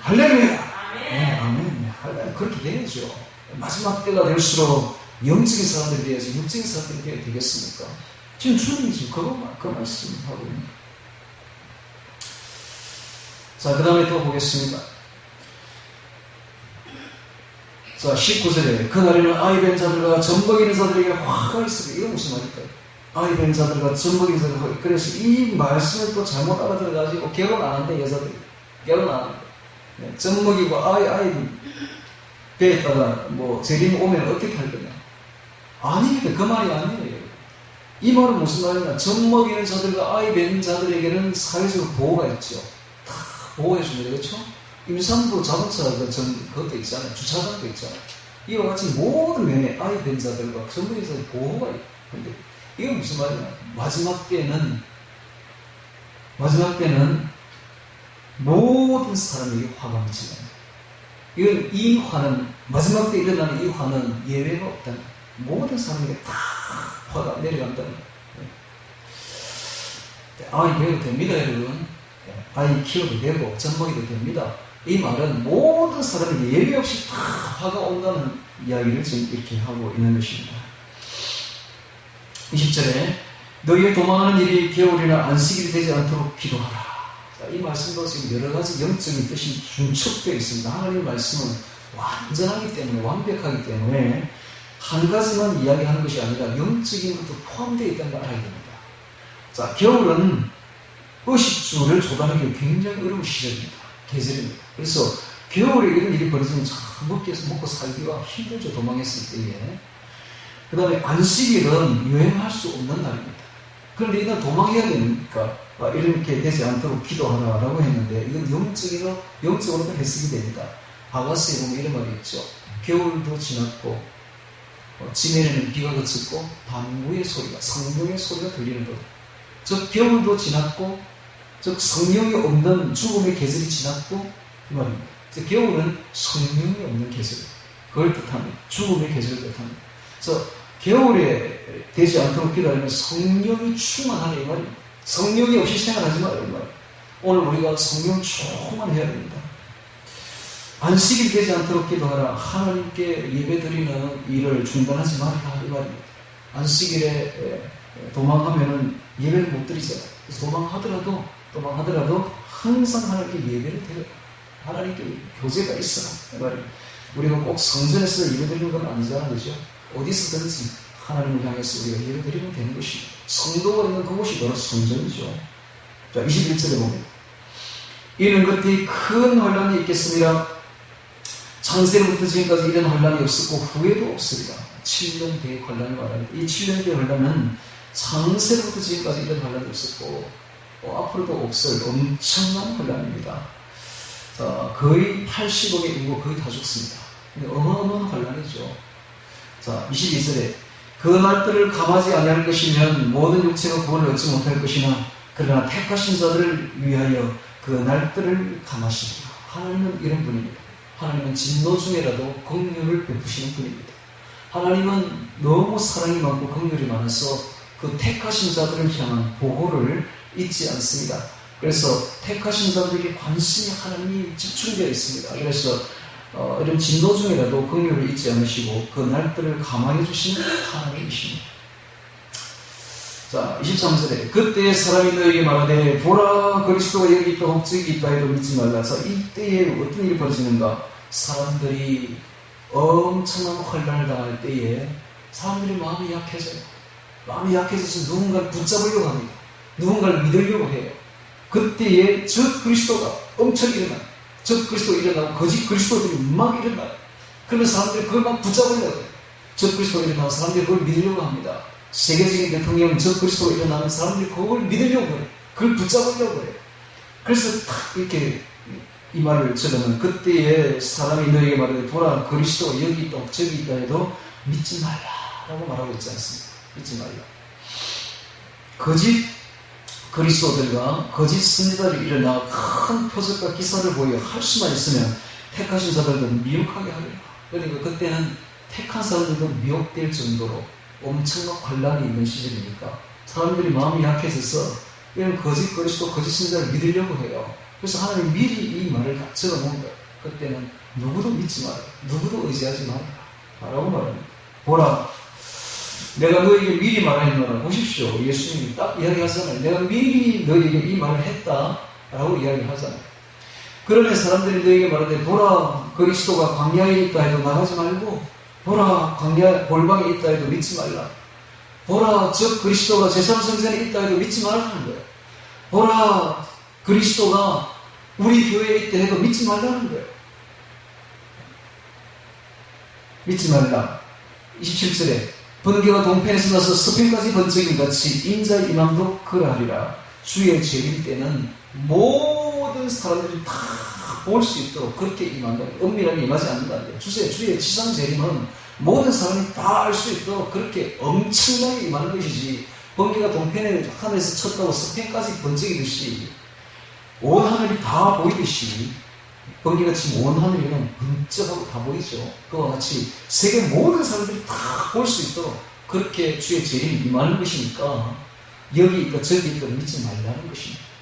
할렐루야. 네, 아멘. 할렐루야. 그렇게 돼야죠. 마지막 때가 될수록 영적인 사람들이 되어야지 육적인 사람들이 되어야 되겠습니까? 지금 주님이 지금 그 말씀하고 있는. 자, 그 다음에 또 보겠습니다. 자, 19절에 그날에는 아이 벤 자들과 젖먹이는 자들에게 화가 있으리라. 이건 무슨 말일까요? 아이 벤 자들과 젖먹이는 자들과. 그래서 이 말씀을 또 잘못 알아들어가지고 결혼 안 한대, 여자들이. 결혼 안 한대. 네, 젖먹이고 아이 배에다가 재림 오면 어떻게 할 거냐? 아닙니다. 그 말이 아니에요. 이 말은 무슨 말이냐? 젖먹이는 자들과 아이 벤 자들에게는 사회적으로 보호가 있죠. 다 보호해줍니다. 그렇죠? 임산부 자동차 그것도 있잖아요. 주차장도 있잖아요. 이와 같이 모든 면에 아이 된 자들과 전문의 자들 보호가 있는데, 이건 무슨 말이냐? 마지막 때는 모든 사람에게 화가 미치는 거예요. 이 화는, 마지막 때 일어나는 이 화는 예외가 없다는 거예요. 모든 사람에게 다 화가 내려간다는 거예요. 아이 배워도 됩니다, 여러분. 아이 키워도 되고, 젖먹이도 됩니다. 이 말은 모든 사람에게 예외 없이 다 화가 온다는 이야기를 지금 이렇게 하고 있는 것입니다. 20절에 너희의 도망하는 일이 겨울이나 안식일이 되지 않도록 기도하라. 자, 이 말씀도 지금 여러 가지 영적인 뜻이 중첩되어 있습니다. 하나님의 말씀은 완전하기 때문에, 완벽하기 때문에 한 가지만 이야기하는 것이 아니라 영적인 것도 포함되어 있다는 걸 알아야 됩니다. 자, 겨울은 의식주를 조달하기 굉장히 어려운 시절입니다. 계절입니다. 그래서 겨울에 이런 일이 벌어지면 참 먹고 살기가 힘들죠. 도망했을 때에. 그 다음에 안식일은 여행할 수 없는 날입니다. 그런데 이건 도망해야 되니까 이렇게 되지 않도록 기도하라라고 했는데 이건 영적으로도 해석이 됩니다. 아가스에 보면 이런 말이 있죠. 겨울도 지났고 지면에는 비가 그쳤고 방구의 소리가, 성령의 소리가 들리는 것. 즉 겨울도 지났고 즉 성령이 없는 죽음의 계절이 지났고 그 말입니다. 즉 겨울은 성령이 없는 계절, 그걸 뜻합니다. 죽음의 계절을 뜻합니다. 그래서 겨울에 되지 않도록 기도하면 성령이 충만하라 이 말입니다. 성령이 없이 생활하지 마라 이 말입니다. 오늘 우리가 성령 충만해야 됩니다. 안식일 되지 않도록 기도하라. 하나님께 예배드리는 일을 중단하지 말라 이 말입니다. 안식일에 도망하면은 예배를 못 드리잖아요. 그래서 도망하더라도 항상 하나님께 예배를 드려. 하나님께 교제가 있어라 이 말입니다. 우리가 꼭 성전에서 예배드리는 건 아니잖아요. 그죠? 어디서든지 하나님을 향해서 우리가 예배드리면 되는 것입니다. 성도가 있는 그곳이 바로 성전이죠. 자, 21절에 봅니다. 이는 그때 큰 혼란이 있겠습니다. 창세로부터 지금까지 이런 혼란이 없었고 후에도 없으리라. 7년 뒤의 혼란을 말합니다. 이 7년 뒤의 혼란은 창세로부터 지금까지 이런 혼란이 없었고 앞으로도 없을 엄청난 혼란입니다. 자, 거의 80억의 인구 거의 다 죽습니다. 어마어마한 혼란이죠. 자, 22절에 그 날들을 감하지 아니할 것이면 모든 육체가 구원을 얻지 못할 것이나 그러나 택하신 자들을 위하여 그 날들을 감하시리라. 하나님은 이런 분입니다. 하나님은 진노 중에라도 긍휼을 베푸시는 분입니다. 하나님은 너무 사랑이 많고 긍휼이 많아서 그 택하신 자들을 향한 보호를 잊지 않습니다. 그래서 택하신 자들에게 관심이 하나님이 집중되어 있습니다. 그래서 이런 진노 중에라도 긍휼을 잊지 않으시고 그 날들을 감화해 주시는 하나님이십니다. 자, 23절에 그때에 사람이 너에게 말하되 보라 그리스도가 여기 있다 혹저기 있다 해도 믿지 말라. 자, 이때에 어떤 일이 벌어지는가? 사람들이 엄청난 혼란을 당할 때에 사람들이 마음이 약해져요. 마음이 약해져서 누군가를 붙잡으려고 합니다. 누군가를 믿으려고 해요. 그때에 적 그리스도가 엄청 일어나요. 적 그리스도가 일어나고 거짓 그리스도들이 막 일어나요. 그러면 사람들이 그걸 막 붙잡으려고 해요. 적 그리스도가 일어나고 사람들이 그걸 믿으려고 합니다. 세계적인 대통령은 적 그리스도가 일어나면 사람들이 그걸 믿으려고 해요. 그걸 붙잡으려고 해요. 그래서 딱 이렇게 이 말을 적으면 그때에 사람이 너에게 말하되 보라 그리스도가 여기 있다 저기 있다 해도 믿지 말라라고 말하고 있지 않습니까? 믿지 말라. 거짓 그리스도들과 거짓 선지자들이 일어나 큰 표적과 기사를 보여 할 수만 있으면 택하신 자들도 미혹하게 하리라. 그러니까 그때는 택한 사람들도 미혹될 정도로 엄청난 혼란이 있는 시절이니까 사람들이 마음이 약해져서 이런 거짓 그리스도 거짓 선지자를 믿으려고 해요. 그래서 하나님이 미리 이 말을 다 적어놓은 거예요. 그때는 누구도 믿지 마라. 누구도 의지하지 마라. 라고 말합니다. 보라. 내가 너에게 미리 말하였노라. 보십시오. 예수님이 딱 이야기하잖아요. 내가 미리 너에게 이 말을 했다. 라고 이야기하잖아요. 그러면 사람들이 너에게 말하되 보라 그리스도가 광야에 있다 해도 나가지 말고 보라 광야 골방에 있다 해도 믿지 말라. 보라 즉 그리스도가 제3성전에 있다 해도 믿지 말라는 거예요. 보라 그리스도가 우리 교회에 있다 해도 믿지 말라는 거예요. 믿지 말라. 27절에 번개가 동편에서 나서 서편까지 번쩍인 같이 인자의 임함도 그러하리라. 주의 재림 때는 모든 사람들이 다 볼 수 있도록 그렇게 임한다. 은밀하게 임하지 않는다. 주의 지상 재림은 모든 사람이 다 알 수 있도록 그렇게 엄청나게 임하는 것이지 번개가 동편에 하늘에서 쳤다고 서편까지 번쩍이듯이 온 하늘이 다 보이듯이 번개가 지금 온 하늘이 그냥 번쩍하고 다 보이죠. 그와 같이 세계 모든 사람들이 다 볼 수 있도록 그렇게 주의 재림이 임하는 것이니까 여기 있다 저기 있다 믿지 말라는 것입니다.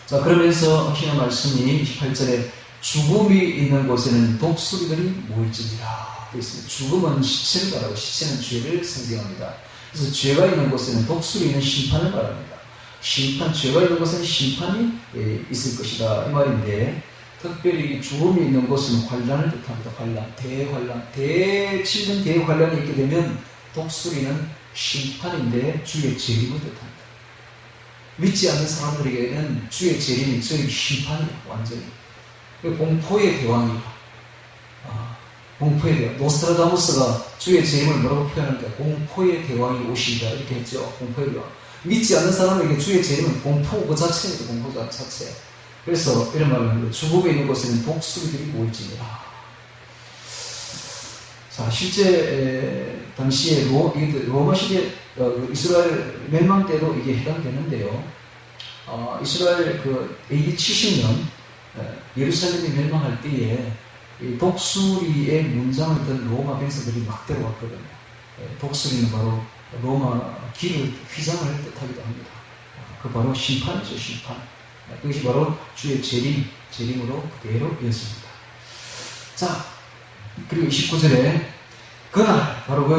자, 그러면서 하시는 말씀이 28절에 죽음이 있는 곳에는 독수리들이 모일지니라 되어 있습니다. 죽음은 시체를 말하고 시체는 죄를 상징합니다. 그래서 죄가 있는 곳에는 독수리 있는 심판을 말합니다. 죄가 있는 곳에는 심판이 있을 것이다 이 말인데, 특별히 죽음이 있는 곳은 환란을 뜻합니다. 대환란, 대치는 대환란이 있게 되면 독수리는 심판인데 주의 재림을 뜻합니다. 믿지 않는 사람들에게는 주의 재림이 저희 심판이에요. 완전히 공포의 대왕이에요. 공포의 대왕. 노스트라다무스가 주의 재림을 뭐라고 표현할까? 공포의 대왕이 오신다 이렇게 했죠. 공포의 대왕. 믿지 않는 사람에게 주의 재림은 공포 그 자체입니다. 공포 자체. 그래서 이런 말을 합니다. 죽음에 있는 곳에는 독수리들이 모일지니라. 자, 실제 당시에 로마 시대 이스라엘 멸망 때도 이게 해당되는데요. 이스라엘 AD 70년 예루살렘이 멸망할 때에 이 독수리의 문장을 든 로마 병사들이 막 들어왔거든요. 독수리는 바로 로마 길을 휘장을 뜻하기도 합니다. 그 바로 심판이죠, 심판. 그것이 바로 주의 재림으로 그대로 이어집니다. 자, 그리고 29절에 그날 바로 그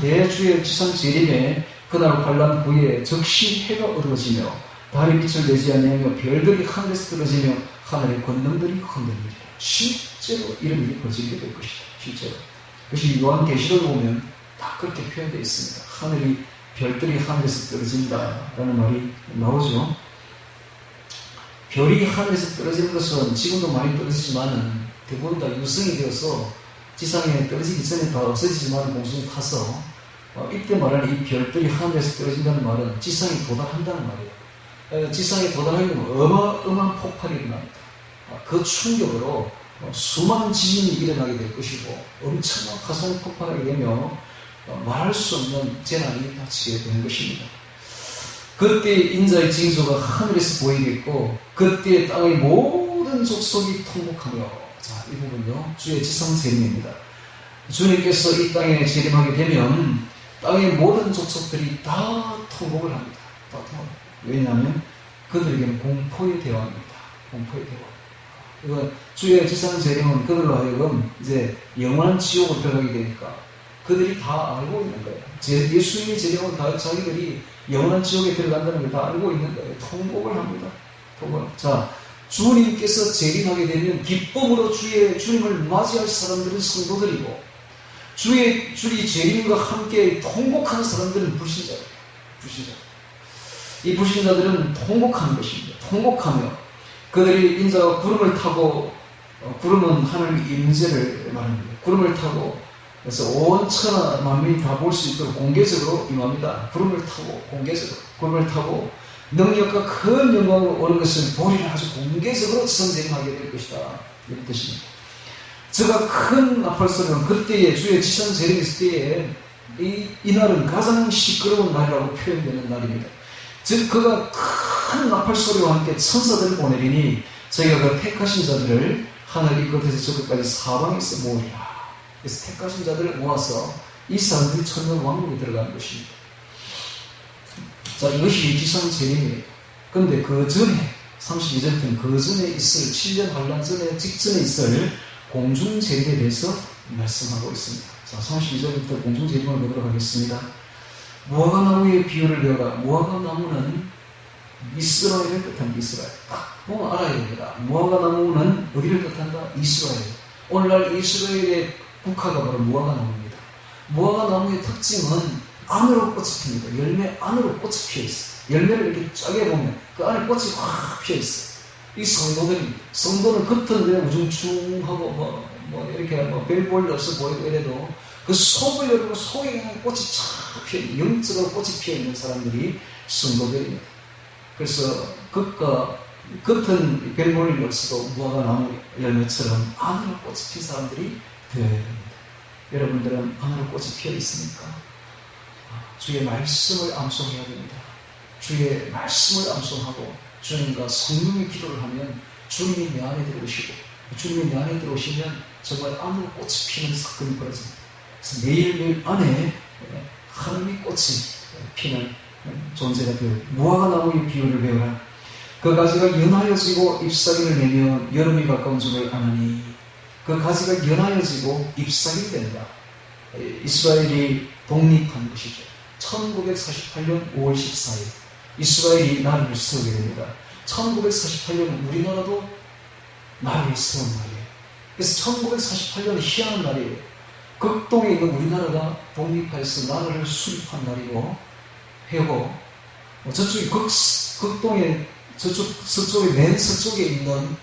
대주의 지상 재림에 그날 환란 후에 즉시 해가 어두워지며 달이 빛을 내지 아니하며 별들이 하늘에서 떨어지며 하늘의 권능들이 흔들리리라. 실제로 이런 일이 벌어지게 될 것이다. 실제로. 그것이 요한계시록에 보면 다 그렇게 표현되어 있습니다. 별들이 하늘에서 떨어진다라는 말이 나오죠. 별이 하늘에서 떨어지는 것은 지금도 많이 떨어지지만은 대부분 다 유성이 되어서 지상에 떨어지기 전에 다 없어지지만 공중에 타서 이때 말하는 이 별들이 하늘에서 떨어진다는 말은 지상에 도달한다는 말이에요. 지상에 도달하면 어마어마한 폭발이 일어납니다. 그 충격으로 수많은 지진이 일어나게 될 것이고 엄청난 화산이 폭발하게 되며 말할 수 없는 재난이 닥치게 되는 것입니다. 그때 인자의 징조가 하늘에서 보이겠고 그때 땅의 모든 족속이 통곡하며, 자, 이 부분요 주의 지상 재림입니다. 주님께서 이 땅에 재림하게 되면 땅의 모든 족속들이 다 통곡을 합니다. 다 통곡. 왜냐하면 그들에게는 공포의 대왕입니다. 공포의 대왕. 주의 지상 재림은 그들로 하여금 이제 영원한 지옥으로 들어가게 되니까 그들이 다 알고 있는 거예요. 예수님의 재림은 다 자기들이 영원한 지옥에 들어간다는 걸 다 알고 있는 거예요. 통곡을 합니다. 자, 주님께서 재림하게 되면 기쁨으로 주님을 맞이할 사람들은 성도들이고 주의 재림과 함께 통곡하는 사람들은 불신자예요. 이 불신자들은 통곡하는 것입니다. 통곡하며 그들이 인자가 구름을 타고, 구름은 하나님의 임재를 말합니다. 구름을 타고 그래서 온 천하 만민이 다 볼 수 있도록 공개적으로 임합니다. 구름을 타고 능력과 큰 영광으로 오는 것을 보리라. 아주 공개적으로 지상재림하게 될 것이다. 이런 뜻입니다. 저가 큰 나팔소리는 그때에 주의 지상재림이 있을 때에 이 날은 가장 시끄러운 날이라고 표현되는 날입니다. 즉 그가 큰 나팔소리와 함께 천사들을 보내리니 저희가 그 택하신 자들을 하늘 이 끝에서 저 끝까지 사방에서 모으리라. 그래서 택하신 자들을 모아서 이 사람들이 천년 왕국에 들어가는 것입니다. 자, 이것이 지상 재림이에요. 그런데 그 전에 32절부터는 그 전에 있을 7년 환란 직전에 있을 공중 재림에 대해서 말씀하고 있습니다. 자, 32절부터 공중 재림을 보도록 하겠습니다. 무화과 나무의 비유를 배워라. 무화과 나무는 이스라엘을 뜻합니다. 이스라엘. 딱 보면 알아야 됩니다. 무화과 나무는 어디를 뜻한다? 이스라엘. 오늘날 이스라엘의 국화가 바로 무화과 나무입니다. 무화과 나무의 특징은 안으로 꽃이 핍니다. 열매 안으로 꽃이 피어 있어요. 열매를 이렇게 짜게 보면 그 안에 꽃이 확 피어 있어요. 이 성도는 겉은 그냥 우중충하고 이렇게 별 볼일 없어 보이고 이래도 그 속을 열고 속에 그냥 꽃이 쫙 피어 있는, 영적으로 꽃이 피어 있는 사람들이 성도들입니다. 그래서 겉은 별 볼일 없어도 무화과 나무 열매처럼 안으로 꽃이 핀 사람들이 되어야 됩니다. 여러분들은 안으로 꽃이 피어 있습니까? 주의 말씀을 암송해야 됩니다. 주의 말씀을 암송하고 주님과 성령의 기도를 하면 주님이 내 안에 들어오시고 주님이 내 안에 들어오시면 정말 안으로 꽃이 피는 사건이 벌어집니다. 그래서 매일매일 안에 하나님의 꽃이 피는 존재가 되어 무화과 나무의 비유를 배우라. 그 가지가 연하여지고 잎사귀를 내며 여름이 가까운 줄을 아느니 그 가지가 연하여지고 잎사귀가 된다. 이스라엘이 독립한 것이죠. 1948년 5월 14일 이스라엘이 나라를 세우게 됩니다. 1948년 우리나라도 나라를 세운 날이에요. 그래서 1948년은 희한한 날이에요. 극동에 있는 우리나라가 독립해서 나라를 수립한 날이고 해고 저쪽이 극동에 저쪽 서쪽에 맨 서쪽에 있는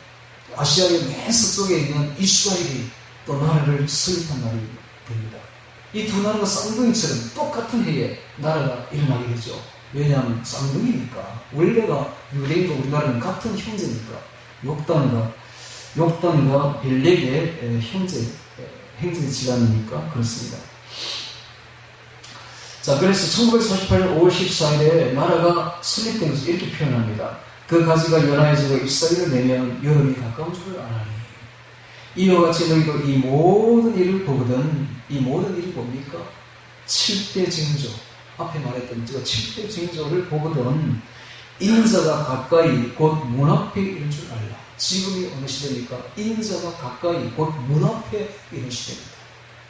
아시아의 맨 서쪽에 있는 이스라엘이 또 나라를 수립한 날이 됩니다. 이 두 나라가 쌍둥이처럼 똑같은 해에 나라가 일어나게 되죠. 왜냐하면 쌍둥이니까. 원래가 유대인과 우리나라는 같은 형제니까. 욕단과 벨렉의 형제 지간이니까 그렇습니다. 자, 그래서 1948년 5월 14일에 나라가 설립된 것을 이렇게 표현합니다. 그 가지가 연하여지고 잎사귀를 내면 여름이 가까운 줄을 아나니. 이와 같이 너희도 이 모든 일을 보거든. 이 모든 일이 뭡니까? 7대 징조. 앞에 말했던 저 7대 징조를 보거든. 인자가 가까이 곧 문 앞에 이른 줄 알라. 지금이 어느 시대입니까? 인자가 가까이 곧 문 앞에 이른 시대입니다.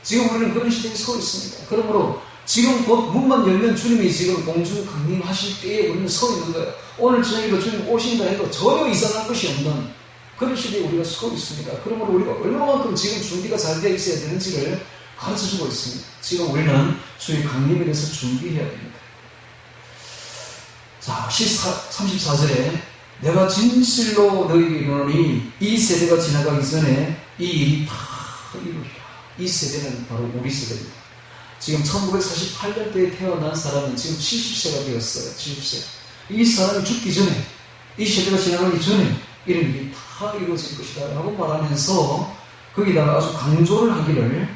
지금 우리는 그런 시대에 서 있습니다. 그러므로 지금 곧 문만 열면 주님이 지금 공중 강림하실 때에 우리는 서 있는 거예요. 오늘 저녁에도 주님 오신다 해도 전혀 이상한 것이 없는 그런 시대에 우리가 서 있습니다. 그러므로 우리가 얼마만큼 지금 준비가 잘 되어 있어야 되는지를 가르쳐주고 있습니다. 지금 우리는 주의 강림에 대해서 준비해야 됩니다. 자, 34절에 내가 진실로 너희에게 이르노니 이 세대가 지나가기 전에 이 일이 다 이루리라. 이 세대는 바로 우리 세대입니다. 지금 1948년도에 태어난 사람은 지금 70세가 되었어요. 70세. 이 사람이 죽기 전에, 이 세대가 지나가기 전에 이런 일이 다 이루어질 것이다 라고 말하면서 거기다가 아주 강조를 하기를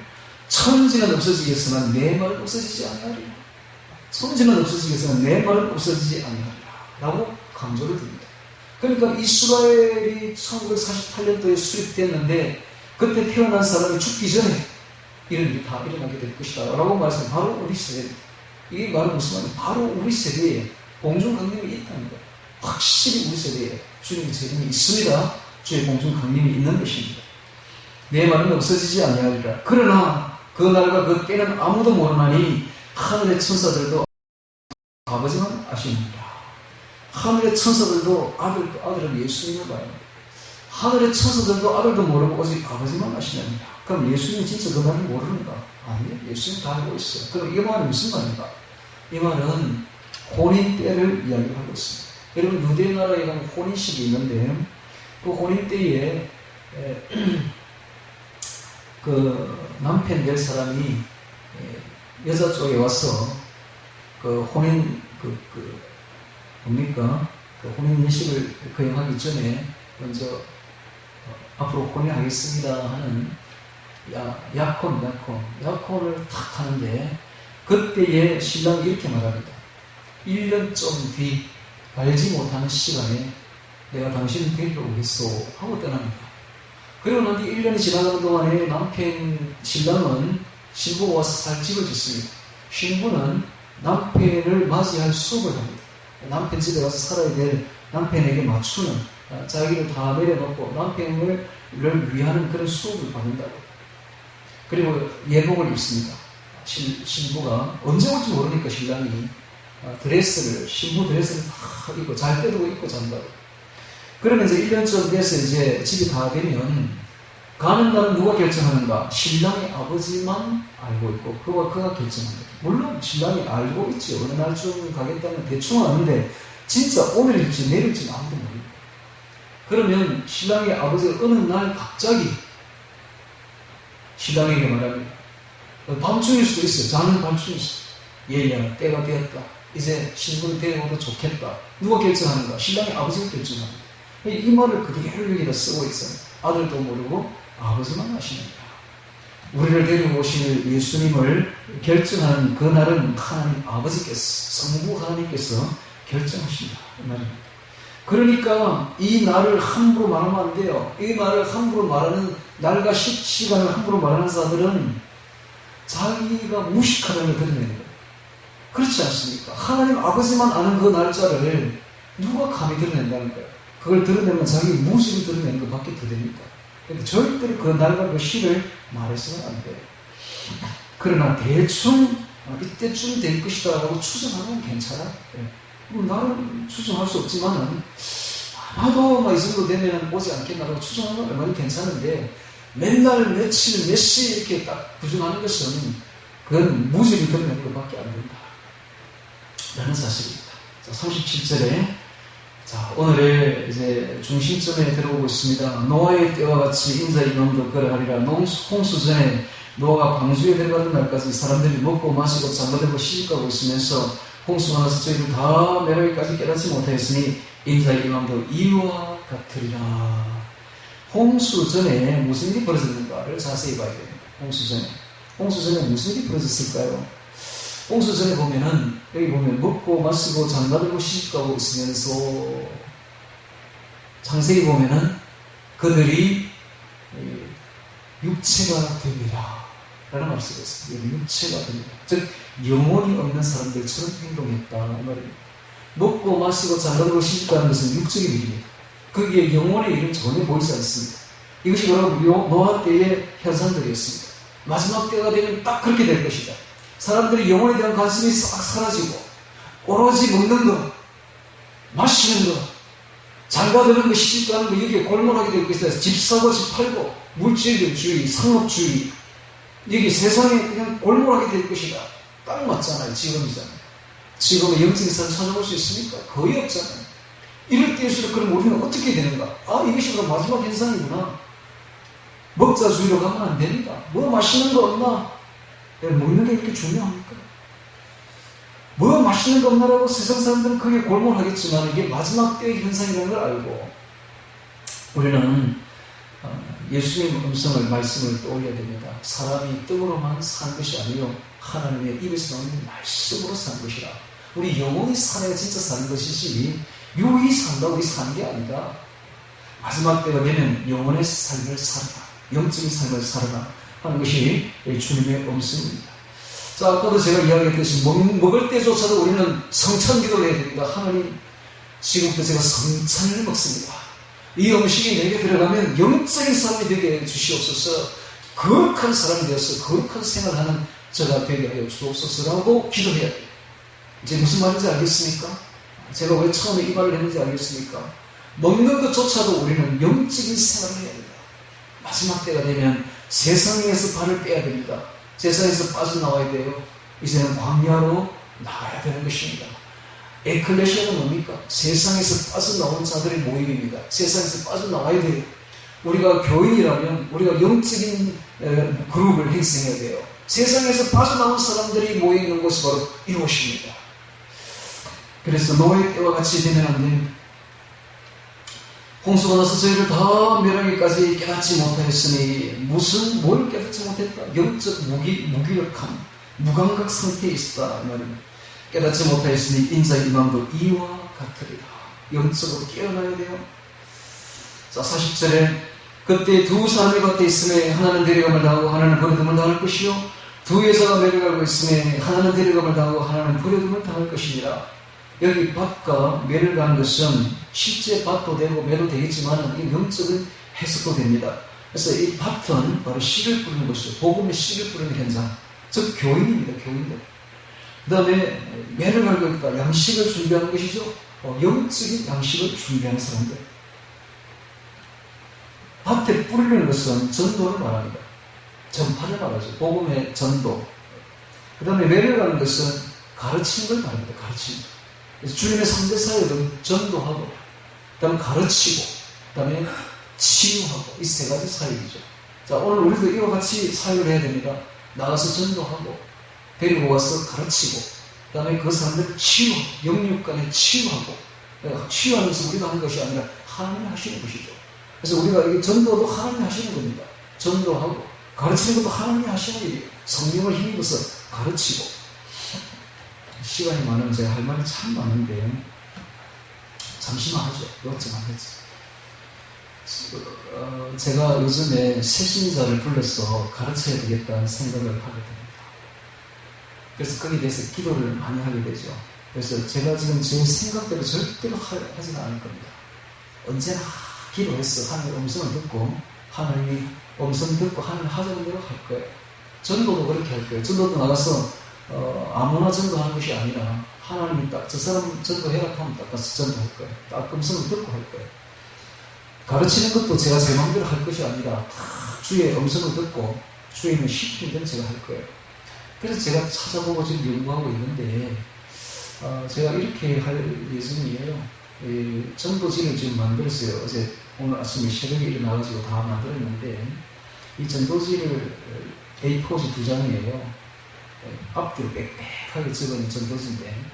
천지는 없어지겠으나 내 말은 없어지지 아니하리라. 천지는 없어지겠으나 내 말은 없어지지 아니하리라 라고 강조를 듭니다. 그러니까 이스라엘이 1948년도에 수립됐는데 그때 태어난 사람이 죽기 전에 이런 일이 다 일어나게 될 것이다 라고 말해서 바로 우리 세대, 이게 말은 무슨 말이냐, 바로 우리 세대에 공중 강림이 있다는 거예요. 확실히 우리 세대에 주님의 재림이 있습니다. 주의 공중 강림이 있는 것입니다. 내 말은 없어지지 아니하리라. 그러나 그 날과 그 때는 아무도 모르나니 하늘의 천사들도 아버지만 아십니다. 하늘의 천사들도 아들은 예수님을 봐야 합니다. 하늘의 천사들도 아들도 모르고 오직 아버지만 아시느니라. 그럼 예수님이 진짜 그 말을 모르는가? 아니요. 예수님 다 알고 있어요. 그럼 이 말은 무슨 말인가? 이 말은 혼인 때를 이야기하고 있습니다. 여러분 유대 나라에 가면 혼인식이 있는데 그 혼인 때에 그 남편 될 사람이 여자 쪽에 와서 그 혼인 뭡니까? 그 혼인 예식을 거행하기 전에 먼저 앞으로 혼인하겠습니다 하는 약혼을 탁 하는데 그때에 신랑이 이렇게 말합니다. 1년 좀 뒤 알지 못하는 시간에 내가 당신을 데리러 오겠소 하고 떠납니다. 그리고 난 뒤 1년이 지나가는 동안에 신랑은 신부가 와서 살 집을 짓습니다. 신부는 남편을 맞이할 수업을 합니다. 남편 집에 가서 살아야 될 남편에게 맞추는, 자기를 다 내려놓고 남편을 위하는 그런 수업을 받는다고. 그리고 예복을 입습니다. 신부가 언제 올지 모르니까 신랑이 신부 드레스를 다 입고 잘 때도 입고 잔다고. 그러면 이제 1년쯤 돼서 이제 집이 다 되면 가는 날은 누가 결정하는가? 신랑의 아버지만 알고 있고 그가 결정합니다. 물론 신랑이 알고 있지. 어느 날쯤 가겠다는 대충 아는데 진짜 오늘일지 내일일지는 아무도 모릅니다. 그러면 신랑의 아버지가 어느 날 갑자기 신랑에게 말합니다. 밤중일 수도 있어요. 자는 밤중일 수도 있어요. 얘야 때가 되었다. 이제 신부를 데려오도 좋겠다. 누가 결정하는가? 신랑의 아버지가 결정합니다. 이 말을 그대로 여기다 쓰고 있어요. 아들도 모르고 아버지만 아시느니라. 우리를 데려오실 예수님을 결정하는 그 날은 하나님 아버지께서, 성부 하나님께서 결정하신다. 이 말입니다. 그러니까 이 날을 함부로 말하면 안 돼요. 이 날을 함부로 말하는, 날과 시간을 함부로 말하는 자들은 자기가 무식하다는 걸 드러내는 거예요. 그렇지 않습니까? 하나님 아버지만 아는 그 날짜를 누가 감히 드러낸다는 거예요. 그걸 드러내면 자기 무식을 드러내는 것밖에 더 됩니까? 그러니까 절대로 그 날과 그 시를 말해서는 안 돼요. 그러나 대충 이때쯤 될 것이다 라고 추정하면 괜찮아. 나는 추정할 수 없지만은 나도 이 정도 되면 오지 않겠나라고 추정하면 얼마나 괜찮은데 맨날 며칠 몇 시 이렇게 딱 부정하는 것은 그건 무지를 드러내는 것밖에 안 된다 라는 사실입니다. 자, 37절에 자, 오늘의 이제 중심점에 들어오고 있습니다. 노아의 때와 같이 인자의 이맘도 그러하리라. 홍수 전에 노아가 방주에 들어가는 날까지 사람들이 먹고 마시고 장가들고 시집가고 있으면서 홍수가 나서 저희를 다 메르기까지 깨닫지 못하였으니 인자의 이맘도 이와 같으리라. 홍수 전에 무슨 일이 벌어졌는가를 자세히 봐야 됩니다. 홍수 전에 무슨 일이 벌어졌을까요? 홍수 전에 보면은 여기 보면 먹고 마시고 장가들고 시집가고 있으면서 창세기 보면은 그들이 육체가 됩니다 라는 말을 쓰고 있습니다. 육체가 됩니다. 즉 영혼이 없는 사람들처럼 행동했다 이 말입니다. 먹고 마시고 장가들고 시집가는 것은 육적인 일입니다. 거기에 영혼의 일은 전혀 보이지 않습니다. 이것이 바로 노아 때의 현상들이었습니다. 마지막 때가 되면 딱 그렇게 될 것이다. 사람들이 영혼에 대한 관심이 싹 사라지고 오로지 먹는 것, 마시는 것, 장가드는 것, 시집가는 것, 여기에 골몰하게 될 것이다. 집 사고 집 팔고 물질주의, 상업주의, 여기 세상에 그냥 골몰하게 될 것이다. 딱 맞잖아요. 지금이잖아요. 지금의 영적인 삶을 찾아볼 수 있습니까? 거의 없잖아요. 이럴 때일수록 그럼 우리는 어떻게 되는가? 이것이 바로 마지막 현상이구나. 먹자주의로 가면 안 됩니다. 뭐 맛있는 거 없나? 먹는 게 이렇게 중요합니까? 뭐 맛있는 거 없나라고 세상 사람들은 크게 골몰하겠지만 이게 마지막 때의 현상이라는 걸 알고 우리는 예수님의 음성을 말씀을 떠올려야 됩니다. 사람이 떡으로만 사는 것이 아니요 하나님의 입에서 나오는 말씀으로 사는 것이라. 우리 영혼이 살아야 진짜 사는 것이지 육이 산다고 우리 사는 게 아니다. 마지막 때가 되면 영혼의 삶을 살아라. 영적인 삶을 살아라 하는 것이 주님의 음성입니다. 자, 아까도 제가 이야기했듯이 먹을 때조차도 우리는 성찬 기도를 해야 됩니다. 하나님, 지금부터 제가 성찬을 먹습니다. 이 음식이 내게 들어가면 영적인 사람이 되게 해주시옵소서. 거룩한 사람이 되어서 거룩한 생활하는 저가 되게 하여 주옵소서라고 기도해야 돼요. 이제 무슨 말인지 알겠습니까? 제가 왜 처음에 이 말을 했는지 알겠습니까? 먹는 것조차도 우리는 영적인 생활을 해야 됩니다. 마지막 때가 되면 세상에서 발을 빼야 됩니다. 세상에서 빠져나와야 돼요. 이제는 광야로 나가야 되는 것입니다. 에클레시아는 뭡니까? 세상에서 빠져나온 자들의 모임입니다. 세상에서 빠져나와야 돼요. 우리가 교인이라면 우리가 영적인 그룹을 형성해야 돼요. 세상에서 빠져나온 사람들이 모여있는 곳이 바로 이곳입니다. 그래서 노아의 때와 같이 되면 안 됩니다. 홍수가 나서 저희를 다 멸하기까지 깨닫지 못하였으니 뭘 깨닫지 못했다? 영적 무기력함, 무감각 상태에 있었다 이 말입니다. 깨닫지 못하였으니 인자의 이맘도 이와 같으리라. 영적으로 깨어나야 돼요. 자, 40절에 그때 두 사람이 밭에 있음에 하나는 데려감을 당하고 하나는 버려둠을 당할 것이요 두 여자가 매를 갈고 있음에 하나는 데려감을 당하고 하나는 버려둠을 당할 것이니라. 여기 밭과 매를 가는 것은 실제 밭도 되고 매도 되겠지만 이 영적인 해석도 됩니다. 그래서 이 밭은 바로 씨를 뿌리는 것이죠. 복음의 씨를 뿌리는 현장. 즉 교인입니다. 교인들. 그 다음에 매를 갈고 있다. 양식을 준비하는 것이죠. 영적인 양식을 준비하는 사람들. 밭에 뿌리는 것은 전도를 말합니다. 전파를 말하죠. 복음의 전도. 그 다음에 매를 가는 것은 가르치는 걸 말합니다. 가르치는 것. 그래서 주님의 3대 사역은 전도하고, 그 다음에 가르치고, 그 다음에 치유하고, 이 세 가지 사역이죠. 자, 오늘 우리도 이와 같이 사역을 해야 됩니다. 나가서 전도하고, 데리고 와서 가르치고, 그 다음에 그 사람들 치유하고, 영육간에 치유하고, 치유하면서 우리가 하는 것이 아니라 하나님이 하시는 것이죠. 그래서 우리가 이 전도도 하나님이 하시는 겁니다. 전도하고, 가르치는 것도 하나님이 하시는 일이에요. 성령을 힘입어서 가르치고, 시간이 많으면 제가 할 말이 참 많은데 잠시만 하죠. 이것저것 하죠. 제가 요즘에 새신자를 불러서 가르쳐야 되겠다는 생각을 하게 됩니다. 그래서 거기에 대해서 기도를 많이 하게 되죠. 그래서 제가 지금 제 생각대로 절대로 하지는 않을 겁니다. 언제나 기도해서 하나님의 음성을 듣고 하나님이 음성 듣고 하나님 하자는 대로 할 거예요. 전도도 그렇게 할 거예요. 전도도 나가서 아무나 전도하는 것이 아니라 하나님이 딱 저 사람 전도해라 하면 딱 가서 전도할 거예요. 딱 음성을 듣고 할 거예요. 가르치는 것도 제가 제 마음대로 할 것이 아니라 주의 음성을 듣고 주님이 시키는 대로 제가 할 거예요. 그래서 제가 찾아보고 지금 연구하고 있는데 제가 이렇게 할 예정이에요. 전도지를 지금 만들었어요. 어제 오늘 아침에 새벽에 일어나가지고 다 만들었는데 이 전도지를 A4지 2장이에요. 앞뒤로 빽빽하게 적은 전도지인데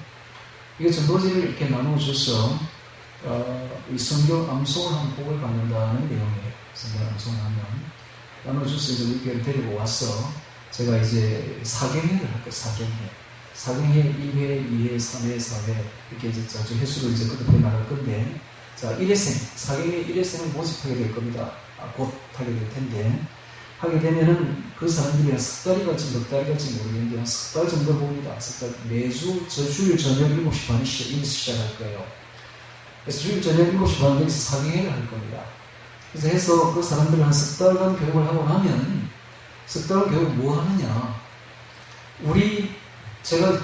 이 전도지를 이렇게 나눠줘서 이 성경 암송을 한 곡을 받는다는 내용이에요. 성경 암송을 하면 나눠줘서 이제 우리 교회를 데리고 와서 제가 이제 사경회를 할 거예요. 사경회 1회, 2회, 3회, 4회 이렇게 이제 자주 횟수를 이제 거듭해 나갈 건데 자 1회생, 사경회 1회생을 모집하게 될 겁니다. 곧 하게 될 텐데 하게 되면은 그 사람들이 한 석 달이 갈지 몇 달이 갈지 모르겠는데 한 석 달 정도 봅니다. 석 달. 매주 저 주일 저녁 7시 반에 시작할 거예요. 그래서 주일 저녁 7시 반에 여기서 사경회를 할 겁니다. 그래서 해서 그 사람들을 한 석 달간 교육을 하고 나면 석 달 교육을 뭐 하느냐. 제가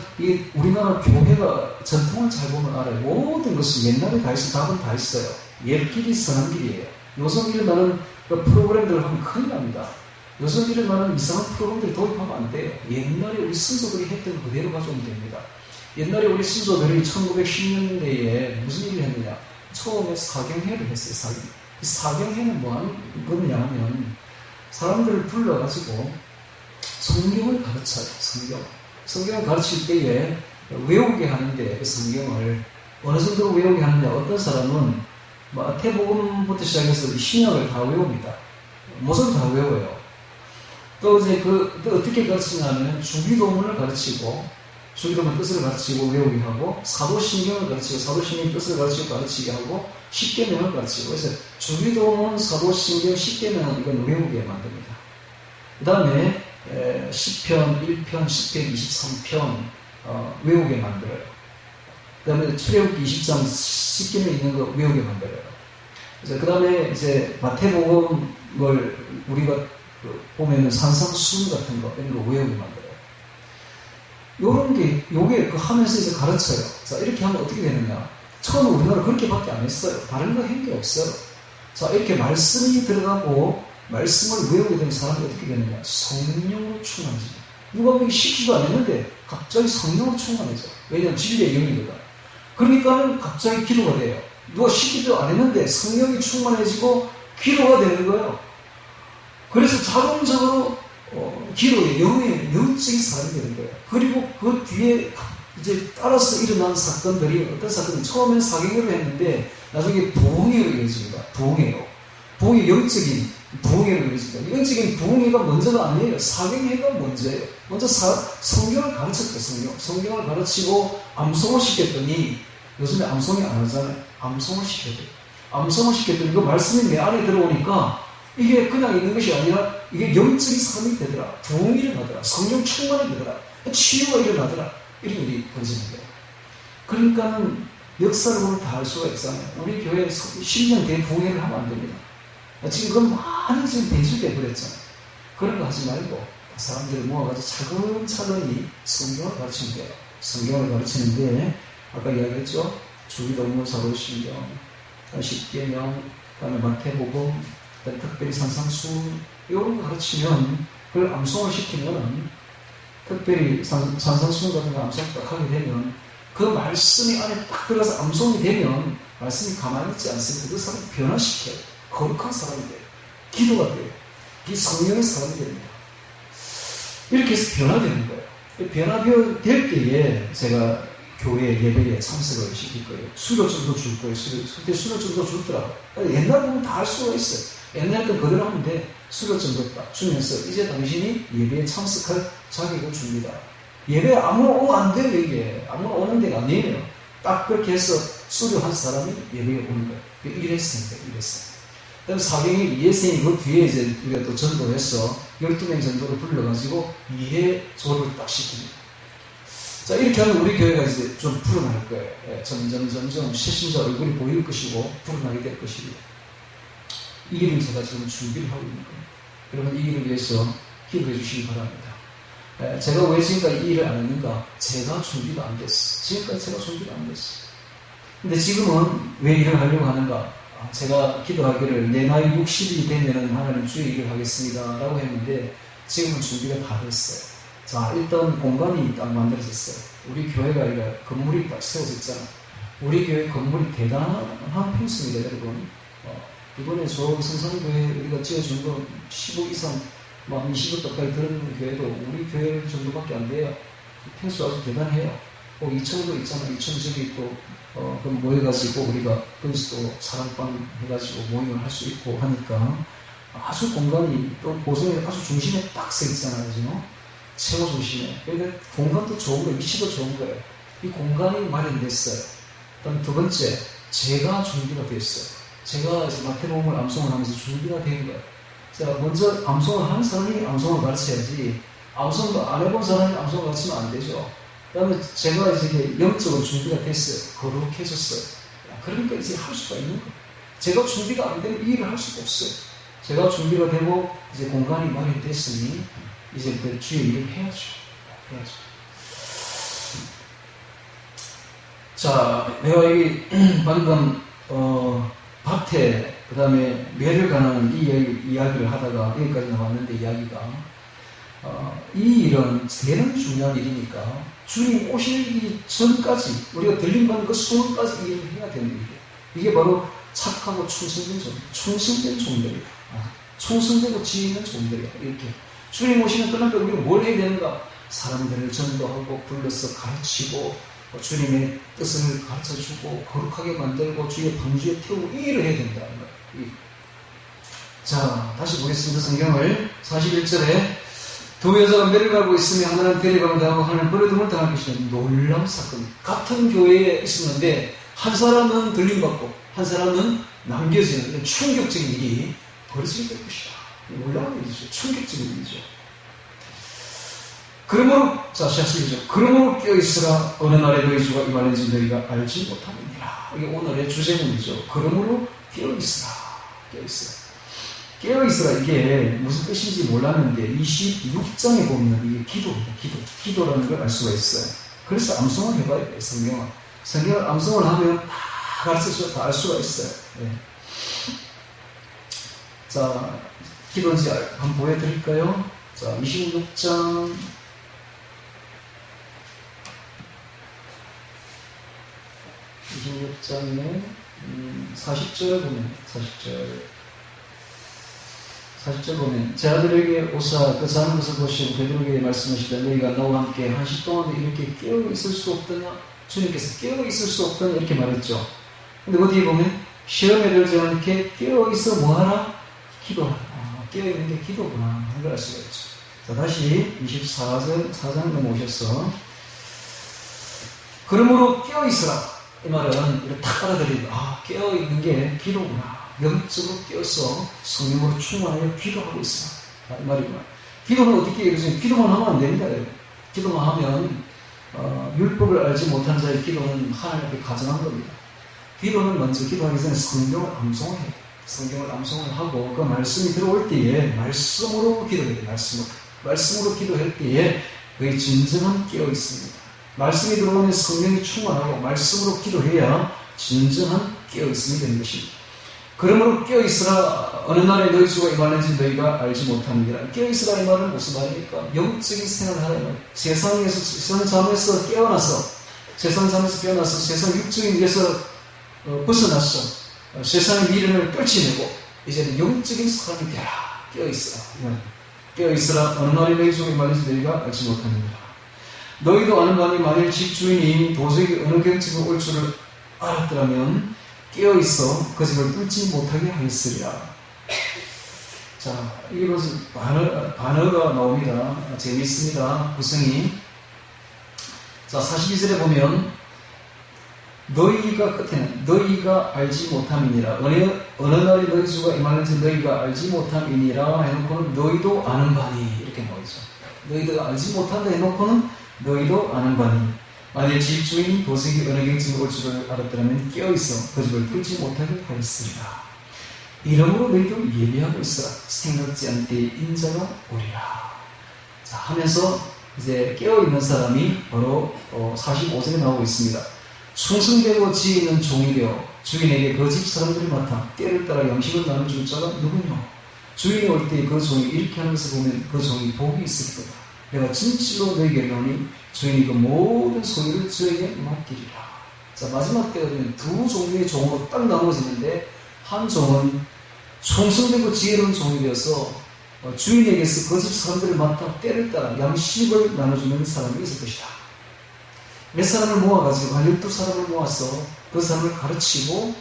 우리나라 교회가 전통을 잘 보면 알아요. 모든 것은 옛날에 다 있어. 답은 다 있어요. 옛길이 선한 길이에요. 요즘 일어나는 프로그램들을 하면 큰일 납니다. 요즘 일어나는 이상한 프로그램들을 도입하면 안 돼요. 옛날에 우리 선조들이 했던 거 그대로 가져오면 됩니다. 옛날에 우리 선조들이 1910년대에 무슨 일을 했느냐. 처음에 사경회를 했어요. 사경회는 뭐 하는 거냐 하면 사람들을 불러가지고 성경을 가르쳐요. 성경을 가르칠 때에 외우게 하는데 그 성경을 어느 정도로 외우게 하느냐. 어떤 사람은 마태복음부터 시작해서 신약을 다 외웁니다. 모든 다 외워요. 또 이제 또 어떻게 가르치냐면 주기도문을 가르치고 주기도문 뜻을 가르치고 외우게 하고 사도신경을 가르치고 사도신경 뜻을 가르치게 하고 십계명을 가르치고 그래서 주기도문, 사도신경, 십계명은 이건 외우게 만듭니다. 그 다음에 10편, 1편, 10편, 23편 외우게 만들어요. 그 다음에 출애굽기 20장 10계명 있는 거 외우게 만들어요. 그 다음에 이제 마태복음을 우리가 보면은 산상수훈 같은 거 이런 거 외우게 만들어요. 요게 하면서 이제 가르쳐요. 자, 이렇게 하면 어떻게 되느냐. 처음에 우리나라 그렇게밖에 안 했어요. 다른 거 한 게 없어요. 자, 이렇게 말씀이 들어가고 말씀을 외우게 되는 사람이 어떻게 되느냐. 성령으로 충만해져요. 누가 보기 시키지도 않았는데 갑자기 성령으로 충만해져. 왜냐하면 진리의 영이거든. 그러니까는 갑자기 기도가 돼요. 누가 시키지도 않았는데 성령이 충만해지고 기도가 되는 거예요. 그래서 자동적으로 기도의 영적인 사람이 되는 거예요. 그리고 그 뒤에 이제 따라서 일어난 사건들이 어떤 사건은 처음엔 사경회를 했는데 나중에 부흥회로 이어집니다. 부흥회 영적인 부흥회로 이어집니다. 영적인 부흥회가 먼저가 아니에요. 사경회가 먼저예요. 먼저 성경을 가르쳤어요. 성경을 가르치고 암송을 시켰더니 요즘에 암송이 안 하잖아요. 암송을 시켜야 돼요. 암송을 시켰더니 그 말씀이 내 안에 들어오니까 이게 그냥 있는 것이 아니라 이게 영적인 삶이 되더라. 부흥이 일어나더라. 성령 충만이 되더라. 치유가 일어나더라. 이런 일이 벌어지는 거예요. 그러니까는 역사를 보면 다 알 수가 있잖아요. 우리 교회 10년 된 부흥회를 하면 안 됩니다. 지금 그건 많이 지금 배수돼 버렸잖아요. 그런 거 하지 말고 사람들을 모아가지고 차근차근히 성경을 가르치면 돼요. 성경을 가르치는데 아까 이야기했죠. 주기도문, 사도신경, 십계명, 그다음에 마태복음, 특별히 산상수훈 이런 거 가르치면 그걸 암송을 시키면 특별히 산상수훈 같은 거 암송 딱 하게 되면 그 말씀이 안에 딱 들어가서 암송이 되면 말씀이 가만히 있지 않습니다. 그 사람을 변화시켜요. 거룩한 사람이 돼요. 기도가 돼요. 비성령의 사람이 됩니다. 이렇게 해서 변화되는 거예요. 변화될 때에 제가 교회 예배에 참석을 시킬 거예요. 수료증도 줄 거예요. 그때 수료증도 주더라고요. 옛날 보면 다 할 수가 있어요. 옛날 건 그대로 하면 돼. 수료증도 딱 주면서 이제 당신이 예배에 참석할 자격을 줍니다. 예배에 아무나 오면 안 돼요. 이게 아무나 오는 데가 아니에요. 딱 그렇게 해서 수료한 사람이 예배에 오는 거예요. 이랬습니다. 그 다음에 사경이 이해생이 그 뒤에 이제 우리가 또 전도해서 12명 정도를 불러가지고 이해 조를 딱 시킵니다. 자, 이렇게 하면 우리 교회가 이제 좀 불어날 거예요. 예, 점점 새신자 얼굴이 보일 것이고 불어나게 될 것이고. 이 일을 제가 지금 준비를 하고 있는 거예요. 여러분 이 일을 위해서 기도해 주시기 바랍니다. 제가 왜 지금까지 이 일을 안 했는가? 제가 준비가 안 됐어. 지금까지 제가 준비가 안 됐어. 근데 지금은 왜 일을 하려고 하는가? 제가 기도하기를 내 나이 60이 되면 하나님 주의 일을 하겠습니다 라고 했는데 지금은 준비가 다 됐어요. 자, 일단 공간이 딱 만들어졌어요. 우리 교회가 아니라 건물이 딱 세워졌잖아. 우리 교회 건물이 대단한 평수입니다, 여러분. 이번에 저 성산교회 우리가 지어준 거 10억 이상, 막 20억 가까이 들어있는 교회도 우리 교회 정도밖에 안 돼요. 평수 아주 대단해요. 2천도 있잖아. 2천 집이 있고, 그럼 모여가지고 우리가 거기서 또 사랑방 해가지고 모임을 할 수 있고 하니까 아주 공간이 또 고성의 아주 중심에 딱 서 있잖아요. 그죠? 최고 중심에. 그러니까 공간도 좋은 거예요. 위치도 좋은 거예요. 이 공간이 마련됐어요. 일단 두 번째, 제가 준비가 됐어요. 제가 이제 마태복음을 암송을 하면서 준비가 된 거예요. 제가 먼저 암송을 하는 사람이 암송을 가르쳐야지, 암송도 안 해본 사람이 암송을 가르치면 안 되죠. 그 다음에 제가 이제 영적으로 준비가 됐어요. 거룩해졌어요. 그러니까 이제 할 수가 있는 거예요. 제가 준비가 안 되면 이 일을 할 수가 없어요. 제가 준비가 되고 이제 공간이 마련됐으니 이제 그 주의 일을 해야죠. 자, 내가 여기 방금 밭에 그 다음에 매를 가는 이 이야기를 하다가 여기까지 나왔는데 이야기가 이 일은 대단히 중요한 일이니까 주님 오시기 전까지 우리가 들림받는 그 순간까지 이 일을 해야 되는 일이에요. 이게 바로 착하고 충성된 종들이에요. 충성되고 지혜 있는 종들이에요. 이렇게 주님 오시는 그날에 우리가 뭘 해야 되는가? 사람들을 전도하고 불러서 가르치고 주님의 뜻을 가르쳐주고 거룩하게 만들고 주의 방주에 태우고 이 일을 해야 된다. 자, 다시 보겠습니다. 성경을 41절에 두 여자가 매를 가고 있으며 하나는 데려가면 당하고 하나는 버려둠을 당할 것이다. 놀라운 사건. 같은 교회에 있었는데 한 사람은 들림받고 한 사람은 남겨지는 충격적인 일이 벌어지게 될 것이다. 놀라운 일이죠. 충격적인 일이죠. 그러므로, 자, 12절. 그러므로 깨어있으라. 어느 날에 너희 주가 임하는지 너희가 알지 못함이니라. 이게 오늘의 주제문이죠. 그러므로 깨어있으라. 깨어있으라. 이게 무슨 뜻인지 몰랐는데 26장에 보면 이게 기도입니다. 기도라는 걸 알 수가 있어요. 그래서 암송을 해봐야 돼요. 성경을 암송을 하면 다 가르쳐서 다 알 수가 있어요. 네. 자, 기도인지 한번 보여드릴까요? 자, 26장 26장에 40절 보면 40절 보면 제 아들에게 오사 그 자는 것을 보시고 베드로에게 말씀하시되 너희가 나와 함께 한시 동안 이렇게 깨어 있을 수 없더냐? 주님께서 깨어 있을 수 없더냐 이렇게 말했죠. 근데 어디에 보면 시험에 들지 않게 깨어 있어 뭐하라? 기도하라. 깨어 있는 게 기도구나 하는 걸 알 수가 있죠. 자, 다시 24장 넘어오셔서 그러므로 깨어 있으라. 이 말은 이렇게 탁 알아들이고 깨어 있는 게 기도구나. 영적으로 깨어서 성령으로 충만하여 기도하고 있어. 이 말이구나. 기도는 어떻게 이루어지냐? 기도만 하면 안 됩니다. 기도만 하면 율법을 알지 못한 자의 기도는 하나님 앞에 가증한 겁니다. 기도는 먼저 기도하기 전에 성경을 암송을 해요. 성경을 암송을 하고 그 말씀이 들어올 때에 말씀으로 기도해야 돼요. 말씀으로 기도할 때에 그의 진정한 깨어 있습니다. 말씀이 들어오면 성령이 충만하고 말씀으로 기도해야 진정한 깨어 있음이 되는 것입니다. 그러므로 깨어있으라. 어느 날에 너희 주가 임하는지 너희가 알지 못하느니라. 깨어있으라 이 말은 무슨 말입니까? 영적인 생활을 하라는 세상에서 세상 잠에서 깨어나서 세상 육적인 일에서 벗어났어. 세상의 미련을 떨치내고 이제는 영적인 사람이 되라. 깨어있으라. 깨어있으라. 어느 날에 너희 주가 임하는지 너희가 알지 못하느니라. 너희도 아는 바니 만일 집주인이 도저히 어느 경지로 올 줄을 알았더라면 깨어있어 그 집을 뚫지 못하게 하였으리라. 자, 이게 무슨 반어가 나옵니다. 재미있습니다. 구성이. 자, 42절에 보면 너희가 끝에는 너희가 알지 못함이니라. 어느 날에 너희 주가 임하는지 너희가 알지 못함이니라 해놓고는 너희도 아는 바니 이렇게 나오죠. 너희가 알지 못한다 해놓고는 너희도 아는 바니 만일 집주인이 도색이 어느 경지로 올 줄을 알았더라면 깨어있어 그 집을 뚫지 못하게 하였으리라. 이러므로 너희도 예비하고 있어라. 생각지 않을 때에 인자가 오리라. 자, 하면서 이제 깨어있는 사람이 바로 45절에 나오고 있습니다. 충성되고 지혜 있는 종이 되어 주인에게 그 집 사람들을 맡아 때를 따라 양식을 나눠줄 자가 누구냐? 주인이 올 때 그 종이 이렇게 하는 것을 보면 그 종이 복이 있을 거다. 내가 진실로 너에게 이르노니 주인이 그 모든 소유를 저에게 맡기리라. 자, 마지막 때가 되면 두 종류의 종으로 딱 나눠지는데, 한 종은 충성되고 지혜로운 종이 되어서 주인에게서 그 집 사람들을 맡아 때를 따라 양식을 나눠주는 사람이 있을 것이다. 몇 사람을 모아가지고 한 12사람을 모아서 그 사람을 가르치고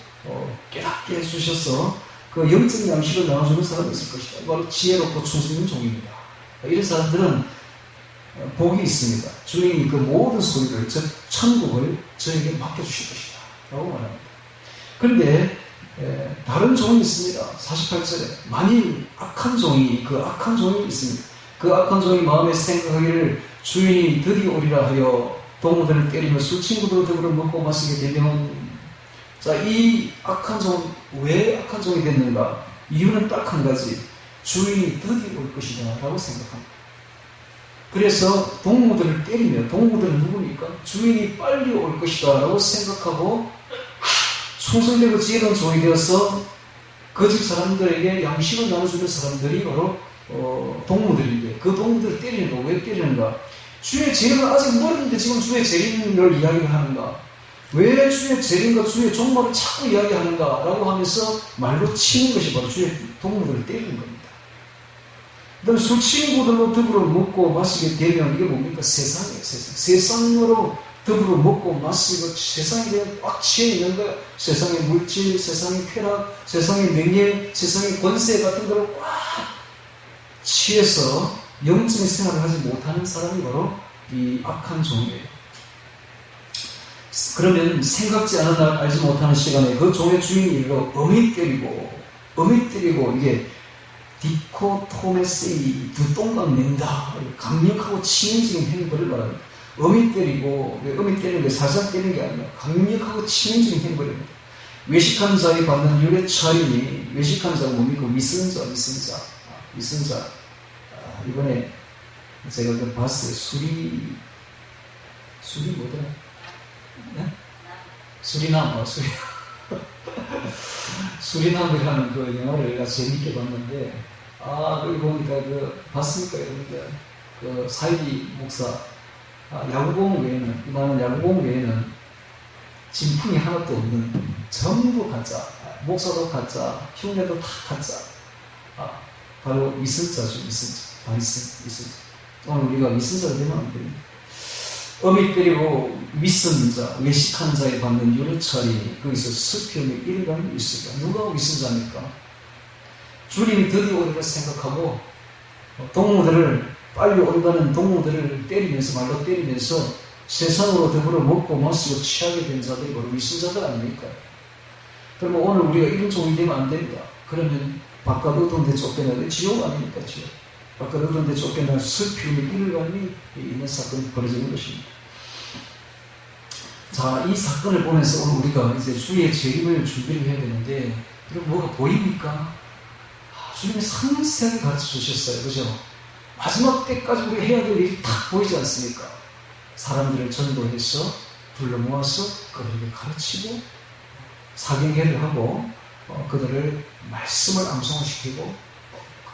깨닫게 해주셔서 그 영적 양식을 나눠주는 사람이 있을 것이다. 바로 지혜롭고 충성된 종입니다. 이런 사람들은 복이 있습니다. 주인이 그 모든 소유를, 즉 천국을 저에게 맡겨주실 것이다 라고 말합니다. 그런데 다른 종이 있습니다. 48절에 만일 악한 종이 있습니다. 그 악한 종이 마음에 생각하기를 주인이 드디어 오리라 하여 동무들을 때리며 술 친구들을 더불어 먹고 마시게 되면, 자, 이 악한 종, 왜 악한 종이 됐는가? 이유는 딱 한 가지, 주인이 드디어 올 것이다 라고 생각합니다. 그래서 동무들을 때리며, 동무들은 누구니까? 주인이 빨리 올 것이다 라고 생각하고 충성되고 지혜로운 종이 되어서 그 집 사람들에게 양식을 나눠주는 사람들이 바로 동무들인데, 그 동무들을 때리는 거, 왜 때리는가? 주의 재림은 아직 멀었는데 지금 주의 재림을 이야기를 하는가? 왜 주의 재림과 주의 종말을 자꾸 이야기하는가? 라고 하면서 말로 치는 것이 바로 주의 동무들을 때리는 겁니다. 그 다음에 술 친구들로 더불어 먹고 마시게 되면 이게 뭡니까? 세상이에요, 세상. 세상으로 더불어 먹고 마시고 세상에 대해 꽉 취해 있는 거야. 세상의 물질, 세상의 쾌락, 세상의 명예, 세상의 권세 같은 거를 꽉 취해서 영적인 생활을 하지 못하는 사람이 바로 이 악한 종이에요. 그러면 생각지 않은 날 알지 못하는 시간에 그 종의 주인이 이거 어미 때리고 이게 디코토메세이, 두 똥강 낸다, 강력하고 치명적인 행보를 말합니다. 어미 때리는 게 살살 때리는 게 아니라 강력하고 치명적인 행보입니다. 외식하는 자에 받는 유래 차림이, 외식하는 자가 뭡니까? 위선자. 이번에 제가 그 봤어요. 술이 뭐더라? 네? 수리남이라는 그 영화를 내가 재밌게 봤는데, 거기 보니까 봤습니까, 여러분들? 그 사이비 목사, 야구공 외에는 진품이 하나도 없는, 전부 가짜, 목사도 가짜, 흉내도 다 가짜. 바로 위선자죠, 위선자. 오늘 우리가 위선자가 되면 안 됩니다. 어미 때리고 위선자, 외식하는 자에 받는 유래차리, 거기서 슬픔의 일감이 있습니다. 누가 위선자입니까? 주님이 드디어 오리라 생각하고 동무들을, 빨리 온다는 동무들을 말로 때리면서 세상으로 더불어 먹고 마시고 취하게 된 자들이 바로 위선자들 아닙니까? 그러면 오늘 우리가 이런 종이 되면 안 됩니다. 그러면 바깥 어두운 데 쫓겨나는 지옥 아닙니까? 지옥. 바깥 어두운 데 쫓겨나 슬픔의 일감이 있는 사건이 벌어지는 것입니다. 자, 이 사건을 보면서 오늘 우리가 이제 주의 재림을 준비를 해야 되는데, 여러분 뭐가 보입니까? 주님이 상세하게 가르쳐 주셨어요. 그죠? 마지막 때까지 우리가 해야 될 일이 딱 보이지 않습니까? 사람들을 전도해서 불러 모아서 그들에게 가르치고 사경회를 하고 그들을 말씀을 암송시키고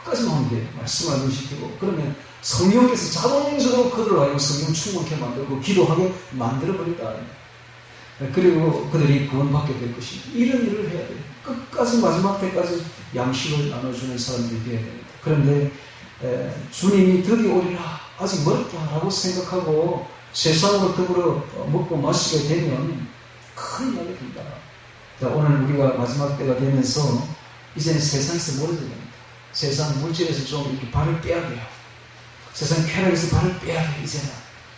끝까지 하면 돼요. 말씀을 암송시키고, 그러면 성령께서 자동적으로 그들을 알고 성령 충만케 만들고 기도하게 만들어버린다. 그리고 그들이 구원받게 될 것입니다. 이런 일을 해야 돼요. 끝까지 마지막 때까지 양식을 나눠주는 사람들이 되어야 됩니다. 그런데 주님이 드디어 오리라, 아직 멀다라고 생각하고 세상으로 더불어 먹고 마시게 되면 큰 이야기 됩니다. 자, 오늘 우리가 마지막 때가 되면서 이제는 세상에서 멀어져야 됩니다. 세상 물질에서 좀 이렇게 발을 빼야 돼요. 세상 쾌락에서 발을 빼야 돼요.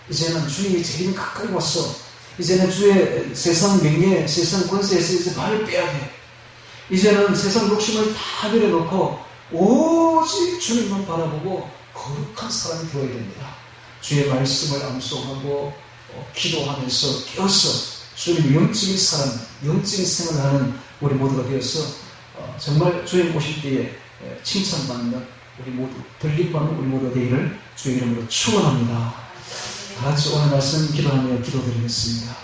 이제는 주님이 제일 가까이 왔어. 이제는 주의 세상 명예, 세상 권세에서 이제 발을 빼야 돼. 이제는 세상 욕심을 다 내려놓고 오직 주님만 바라보고 거룩한 사람이 되어야 됩니다. 주의 말씀을 암송하고 기도하면서 깨어서 주님의 영적인 사람, 영적인 생활을 하는 우리 모두가 되어서 정말 주님 오실 때에 칭찬받는 우리 모두, 들림받는 우리 모두가 되기를 주의 이름으로 축원합니다. 다 같이 오늘 말씀 기도하며 기도드리겠습니다.